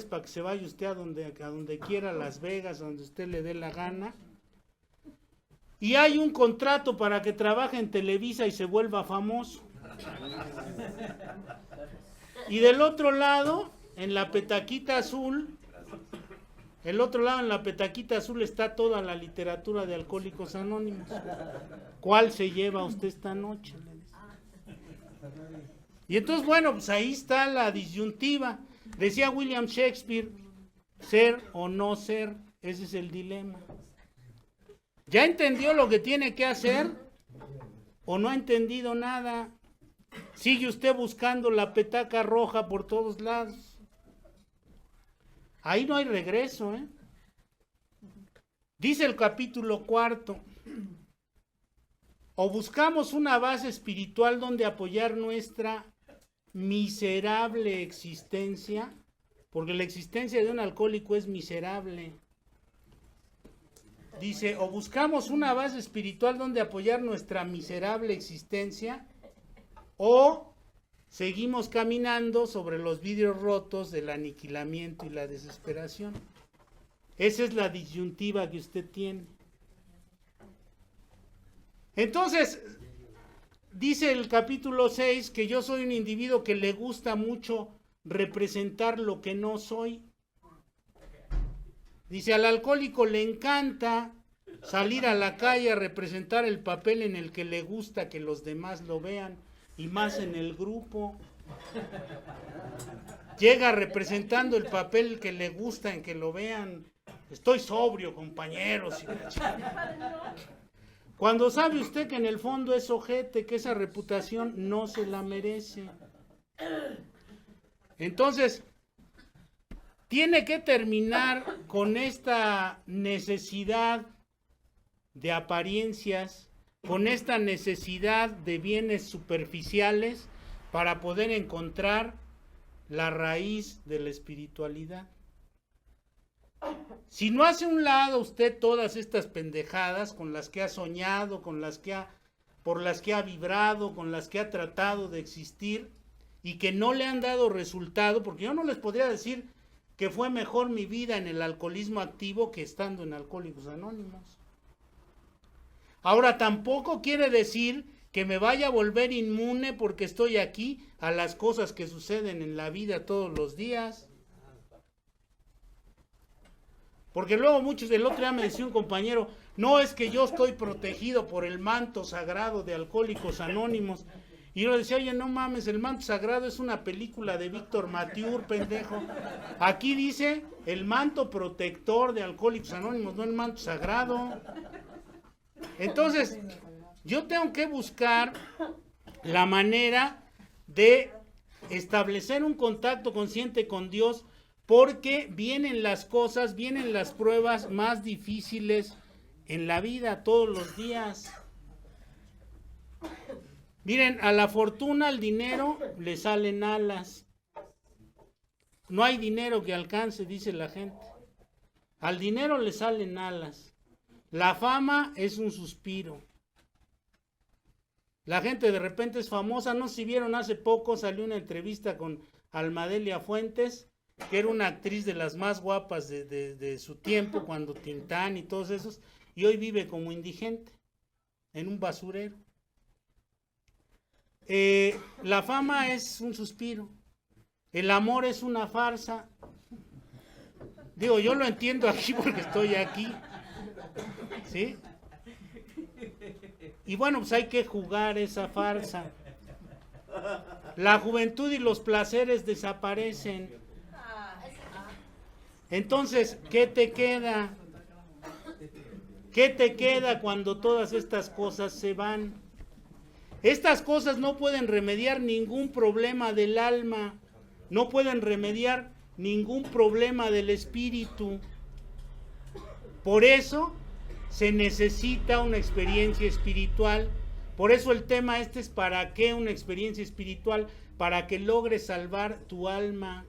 para que se vaya usted a donde quiera, Las Vegas, donde usted le dé la gana. Y hay un contrato para que trabaje en Televisa y se vuelva famoso. Y del otro lado, en la petaquita azul, está toda la literatura de Alcohólicos Anónimos. ¿Cuál se lleva usted esta noche? Y entonces, bueno, pues ahí está la disyuntiva. Decía William Shakespeare, ser o no ser, ese es el dilema. ¿Ya entendió lo que tiene que hacer o no ha entendido nada? Sigue usted buscando la petaca roja por todos lados. Ahí no hay regreso, ¿eh? Dice el capítulo 4. O buscamos una base espiritual donde apoyar nuestra miserable existencia, porque la existencia de un alcohólico es miserable. Dice, o buscamos una base espiritual donde apoyar nuestra miserable existencia, o seguimos caminando sobre los vidrios rotos del aniquilamiento y la desesperación. Esa es la disyuntiva que usted tiene. Entonces, dice el capítulo 6 que yo soy un individuo que le gusta mucho representar lo que no soy. Dice, al alcohólico le encanta salir a la calle a representar el papel en el que le gusta que los demás lo vean, y más en el grupo. Llega representando el papel que le gusta en que lo vean. Estoy sobrio, compañeros. Cuando sabe usted que en el fondo es ojete, que esa reputación no se la merece. Entonces, tiene que terminar con esta necesidad de apariencias, con esta necesidad de bienes superficiales para poder encontrar la raíz de la espiritualidad. Si no hace a un lado usted todas estas pendejadas con las que ha soñado, por las que ha vibrado, con las que ha tratado de existir y que no le han dado resultado, porque yo no les podría decir que fue mejor mi vida en el alcoholismo activo que estando en Alcohólicos Anónimos. Ahora, tampoco quiere decir que me vaya a volver inmune porque estoy aquí a las cosas que suceden en la vida todos los días. Porque luego el otro día me decía un compañero, no, es que yo estoy protegido por el manto sagrado de Alcohólicos Anónimos. Y yo le decía, oye, no mames, el manto sagrado es una película de Víctor Mature, pendejo. Aquí dice el manto protector de Alcohólicos Anónimos, no el manto sagrado. Entonces, yo tengo que buscar la manera de establecer un contacto consciente con Dios, porque vienen las cosas, vienen las pruebas más difíciles en la vida todos los días. Miren, a la fortuna, al dinero, le salen alas. No hay dinero que alcance, dice la gente. Al dinero le salen alas. La fama es un suspiro. La gente de repente es famosa. No sé si vieron, hace poco salió una entrevista con Almadelia Fuentes, que era una actriz de las más guapas de su tiempo, cuando Tintán y todos esos, y hoy vive como indigente, en un basurero. La fama es un suspiro, el amor es una farsa. Digo, yo lo entiendo aquí porque estoy aquí, ¿sí? Y bueno, pues hay que jugar esa farsa. La juventud y los placeres desaparecen. Entonces, ¿qué te queda? ¿Qué te queda cuando todas estas cosas se van? Estas cosas no pueden remediar ningún problema del alma, no pueden remediar ningún problema del espíritu. Por eso se necesita una experiencia espiritual. Por eso el tema este es: ¿para qué una experiencia espiritual? Para que logres salvar tu alma.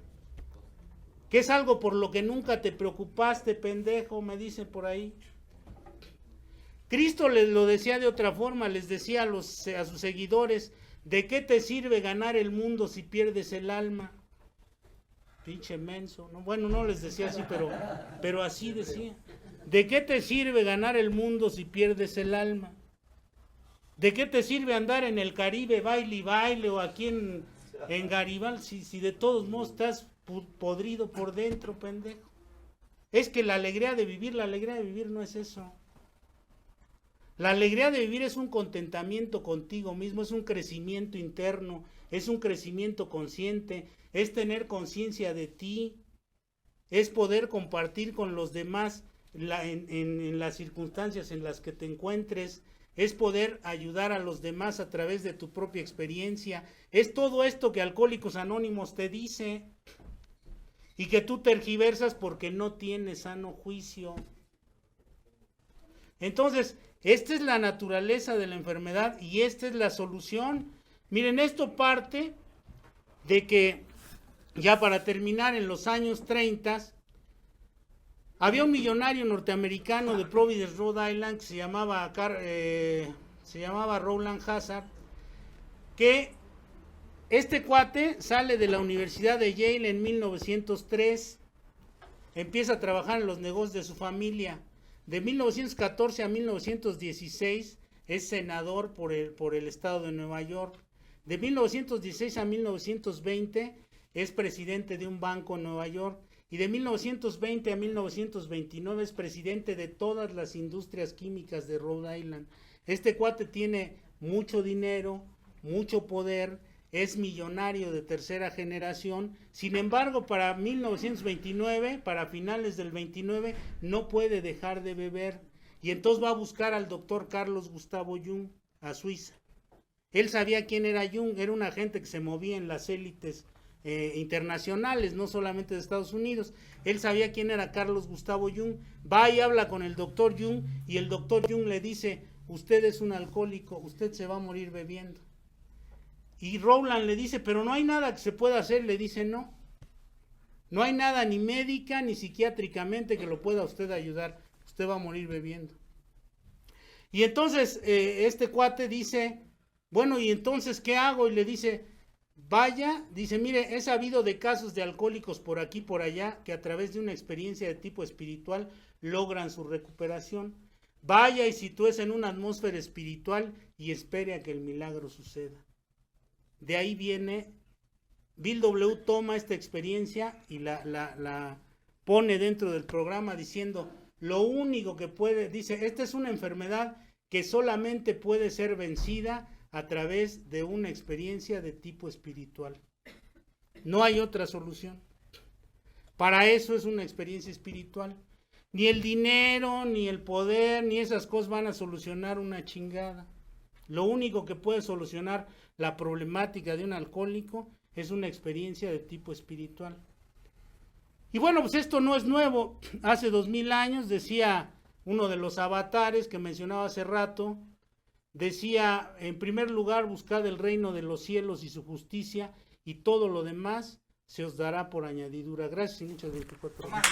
Que es algo por lo que nunca te preocupaste, pendejo, me dice por ahí. Cristo les lo decía de otra forma, les decía a sus seguidores: ¿de qué te sirve ganar el mundo si pierdes el alma? Pinche menso, ¿no? Bueno, no les decía así, pero así decía. ¿De qué te sirve ganar el mundo si pierdes el alma? ¿De qué te sirve andar en el Caribe, baile y baile, o aquí en Garibaldi, si de todos modos estás podrido por dentro, pendejo? Es que la alegría de vivir no es eso. La alegría de vivir es un contentamiento contigo mismo, es un crecimiento interno, es un crecimiento consciente, es tener conciencia de ti, es poder compartir con los demás en las circunstancias en las que te encuentres, es poder ayudar a los demás a través de tu propia experiencia. Es todo esto que Alcohólicos Anónimos te dice y que tú tergiversas porque no tienes sano juicio. Entonces, esta es la naturaleza de la enfermedad y esta es la solución. Miren, esto parte de que ya para terminar, en los años 30, había un millonario norteamericano de Providence, Rhode Island, que se llamaba Rowland Hazard, que este cuate sale de la Universidad de Yale en 1903, empieza a trabajar en los negocios de su familia. De 1914 a 1916 es senador por el estado de Nueva York. De 1916 a 1920 es presidente de un banco en Nueva York. Y de 1920 a 1929 es presidente de todas las industrias químicas de Rhode Island. Este cuate tiene mucho dinero, mucho poder, es millonario de tercera generación. Sin embargo, para 1929, para finales del 29, no puede dejar de beber. Y entonces va a buscar al doctor Carlos Gustavo Jung a Suiza. Él sabía quién era Jung, era un agente que se movía en las élites internacionales, no solamente de Estados Unidos. Él sabía quién era Carlos Gustavo Jung. Va y habla con el doctor Jung y el doctor Jung le dice: usted es un alcohólico, usted se va a morir bebiendo. Y Rowland le dice: pero no hay nada que se pueda hacer. Le dice: no hay nada ni médica ni psiquiátricamente que lo pueda usted ayudar, usted va a morir bebiendo. Y entonces este cuate dice: bueno, ¿y entonces qué hago? Y le dice: vaya, dice, mire, he sabido de casos de alcohólicos por aquí, por allá, que a través de una experiencia de tipo espiritual logran su recuperación. Vaya y sitúese en una atmósfera espiritual y espere a que el milagro suceda. De ahí viene, Bill W. toma esta experiencia y la pone dentro del programa diciendo: lo único que puede, dice, esta es una enfermedad que solamente puede ser vencida a través de una experiencia de tipo espiritual. No hay otra solución. Para eso es una experiencia espiritual. Ni el dinero, ni el poder, ni esas cosas van a solucionar una chingada. Lo único que puede solucionar la problemática de un alcohólico es una experiencia de tipo espiritual. Y bueno, pues esto no es nuevo. Hace 2000 años decía uno de los avatares que mencionaba hace rato, decía: en primer lugar, buscad el reino de los cielos y su justicia, y todo lo demás se os dará por añadidura. Gracias y muchas 24 horas.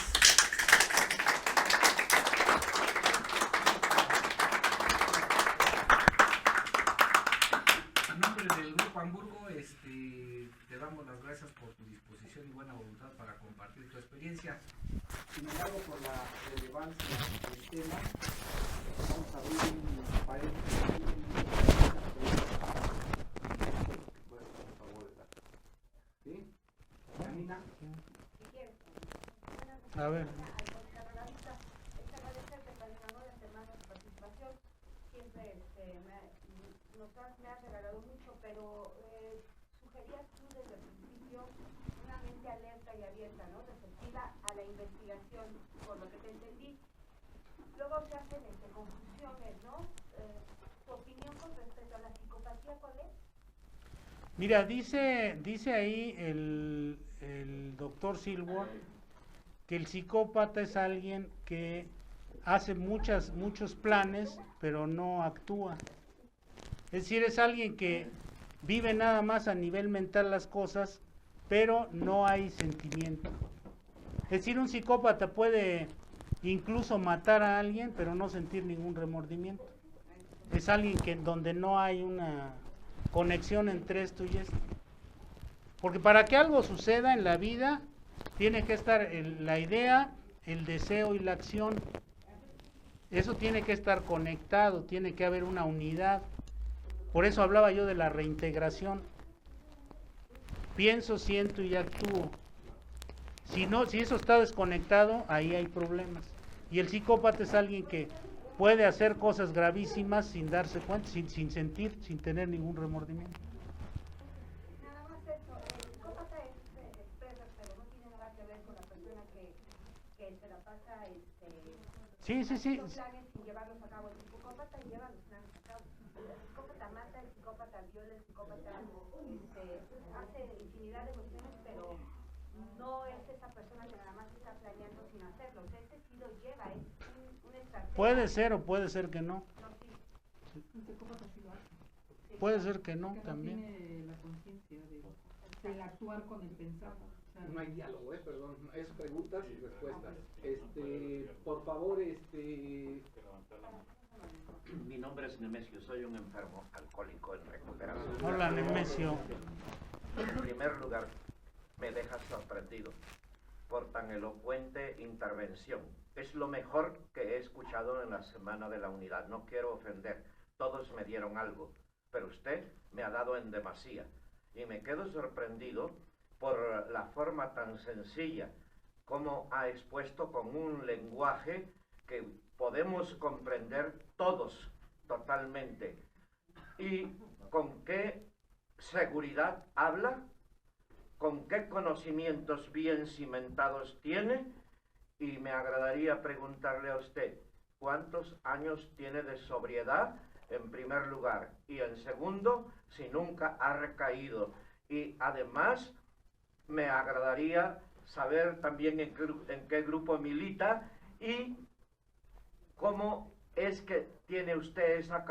En nombre del Grupo Hamburgo, te damos las gracias por tu disposición y buena voluntad para compartir tu experiencia. Sin embargo, por la relevancia del tema, vamos a abrir un paréntesis. ¿Sí? Camina. A ver. Me has regalado mucho, pero sugerías tú desde el principio una mente alerta y abierta, ¿no? Receptiva a la investigación, por lo que te entendí. Luego se hacen confusiones, ¿no? ¿Tu opinión con respecto a la psicopatía cuál es? Mira, dice ahí el doctor Silver que el psicópata es alguien que hace muchos planes, pero no actúa. Es decir, es alguien que vive nada más a nivel mental las cosas, pero no hay sentimiento. Es decir, un psicópata puede incluso matar a alguien, pero no sentir ningún remordimiento. Es alguien que donde no hay una conexión entre esto y esto. Porque para que algo suceda en la vida, tiene que estar la idea, el deseo y la acción. Eso tiene que estar conectado, tiene que haber una unidad. Por eso hablaba yo de la reintegración. Pienso, siento y actúo. Si eso está desconectado, ahí hay problemas. Y el psicópata es alguien que puede hacer cosas gravísimas sin darse cuenta, sin sentir, sin tener ningún remordimiento. Nada más eso, el psicópata es expreso, pero no tiene nada que ver con la persona que se la pasa Sí. planes sin llevarlos a cabo. El psicópata lleva los planes a cabo. El psicópata mata, el psicópata viola, el psicópata hace infinidad de cuestiones, pero no es esa persona que nada más está planeando sin hacerlo. Este sí lo lleva, es una estrategia. Puede ser o puede ser que no. Un psicópata sí lo hace. Puede ser que no Porque también. no tiene la conciencia de... el actuar con el pensar. O sea, No hay diálogo, perdón, es preguntas y respuestas. Por favor, Mi nombre es Nemesio, soy un enfermo alcohólico en recuperación. Hola, Nemesio. En primer lugar, me dejas sorprendido por tan elocuente intervención. Es lo mejor que he escuchado en la Semana de la Unidad. No quiero ofender, todos me dieron algo, pero usted me ha dado en demasía. Y me quedo sorprendido por la forma tan sencilla como ha expuesto con un lenguaje que podemos comprender todos totalmente. Y con qué seguridad habla, con qué conocimientos bien cimentados tiene, y me agradaría preguntarle a usted, ¿cuántos años tiene de sobriedad, en primer lugar? Y en segundo, si nunca ha recaído. Y además, me agradaría saber también en qué grupo milita y cómo es que tiene usted esa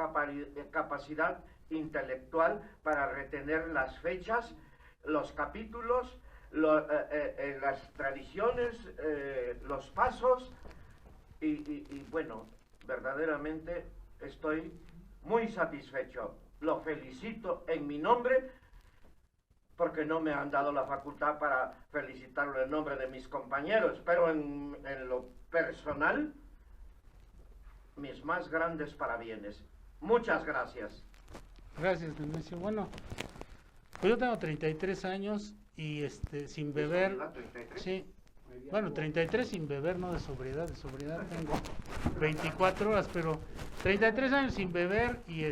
capacidad intelectual para retener las fechas, los capítulos, las tradiciones, los pasos, y bueno, verdaderamente estoy muy satisfecho. Lo felicito en mi nombre, porque no me han dado la facultad para felicitarlo en nombre de mis compañeros, pero en lo personal, mis más grandes parabienes. Muchas gracias. Gracias, Nemesio. Bueno, pues yo tengo 33 años y sin beber. Sí. Bueno, 33 sin beber, no de sobriedad tengo 24 horas, pero 33 años sin beber y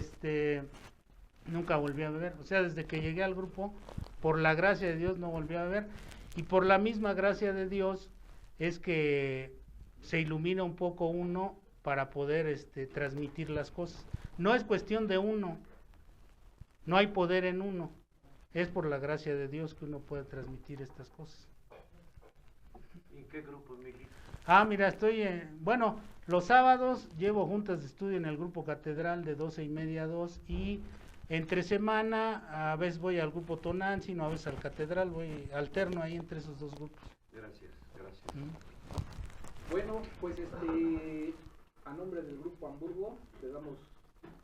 nunca volví a beber. O sea, desde que llegué al grupo, por la gracia de Dios no volví a beber, y por la misma gracia de Dios es que se ilumina un poco uno para poder transmitir las cosas. No es cuestión de uno, no hay poder en uno, es por la gracia de Dios que uno puede transmitir estas cosas. ¿En qué grupo milita? Mira, estoy bueno, los sábados llevo juntas de estudio en el grupo Catedral de 12:30 a 2, y entre semana a veces voy al grupo Tonantzin, a veces al Catedral, voy alterno ahí entre esos dos grupos. Gracias. Bueno, pues a nombre del Grupo Hamburgo, te damos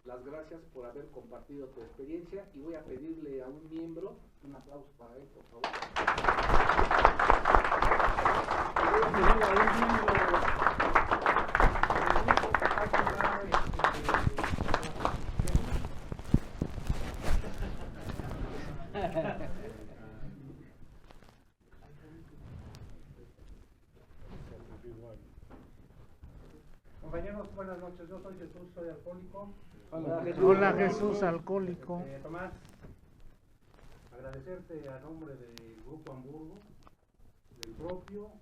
las gracias por haber compartido tu experiencia, y voy a pedirle a un miembro, un aplauso para él, por favor. Y voy a pedirle a un miembro del grupo que va a contar, Compañeros, buenas noches. Yo soy Jesús, soy alcohólico. Hola, Jesús, alcohólico. Tomás, agradecerte a nombre del Grupo Hamburgo, del propio.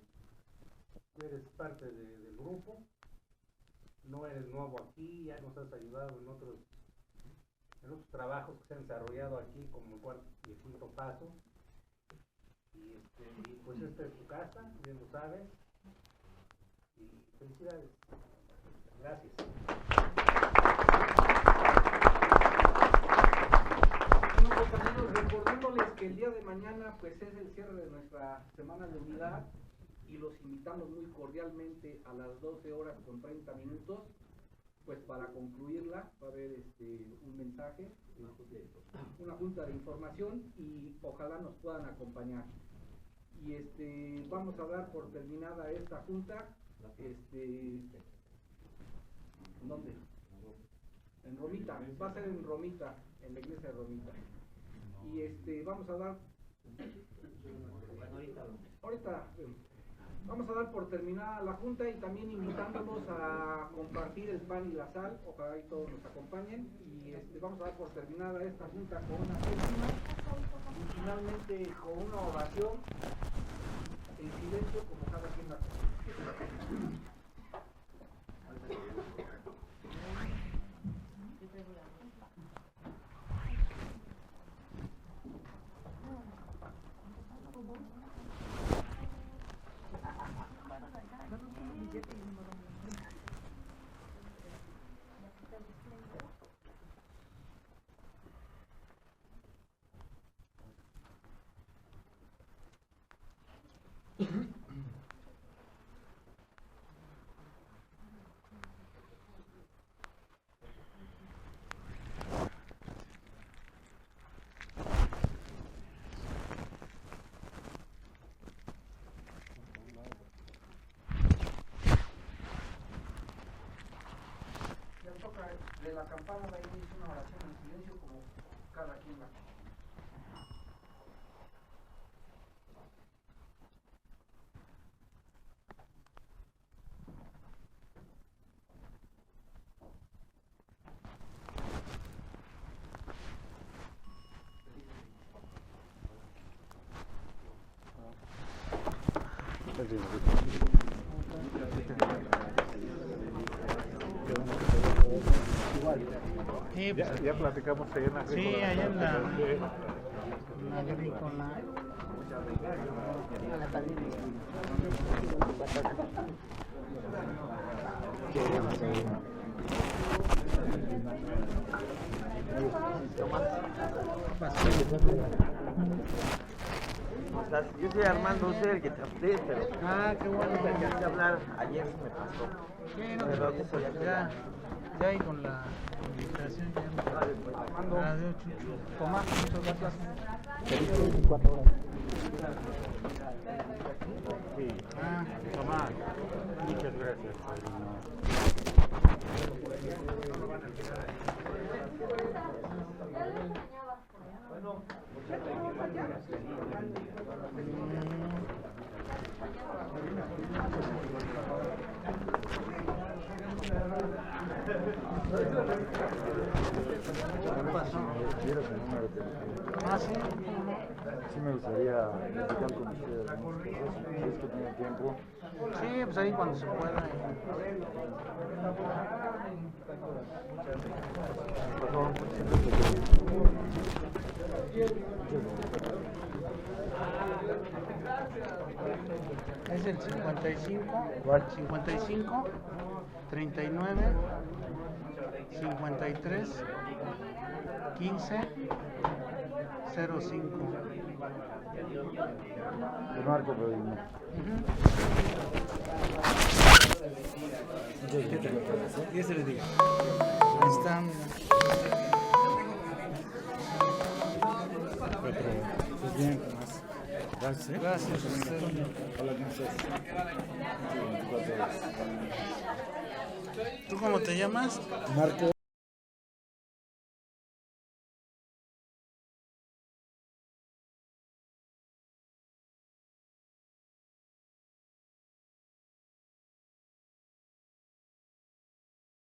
Eres parte del grupo, no eres nuevo aquí, ya nos has ayudado en otros trabajos que se han desarrollado aquí, como el cuarto y el quinto paso. Y pues esta es tu casa, bien lo sabes. Y felicidades. Gracias. Bueno, compañeros, recordándoles que el día de mañana pues es el cierre de nuestra Semana de Unidad, y los invitamos muy cordialmente a las 12:30, pues para concluirla va a haber un mensaje, una junta de información, y ojalá nos puedan acompañar. Y vamos a dar por terminada esta junta. ¿Dónde? En Romita, va a ser en Romita, en la iglesia de Romita. Y vamos a dar ahorita vamos a dar por terminada la junta, y también invitándolos a compartir el pan y la sal. Ojalá y todos nos acompañen, y vamos a dar por terminada esta junta con una célula y finalmente con una oración en silencio, como cada quien la conoce. Ya toca de la campana de ahí dice una oración en silencio como cada quien la. Sí, pues, Ya platicamos ahí en la sí, allá en la agrícola. Yo soy Armando, soy el que te hablé, pero Ah, qué bueno. no te alcancé a hablar. Ayer se me pasó. Sí, no, Pero pues, eso ya ya ahí con la invitación ya. Adiós, Chucho. Tomás, muchas gracias. Sí. Ah, Tomás, muchas gracias, padrino. ¿qué pasó? ¿Quieres el número de teléfono? Ah, sí. Sí me gustaría platicar con ustedes algunas cosas, si es que tienen tiempo. Sí, pues ahí cuando se pueda. Por favor, Es el 55, ¿Cuál? 55, 39, 53, 15, 05. de Marco Padrino. Dios te bendiga. Ahí está, mira. Pues bien, Tomás. Gracias. Gracias a usted. Hola, ¿cómo estás? Sí, 24 horas. ¿Tú cómo te llamas? Marco.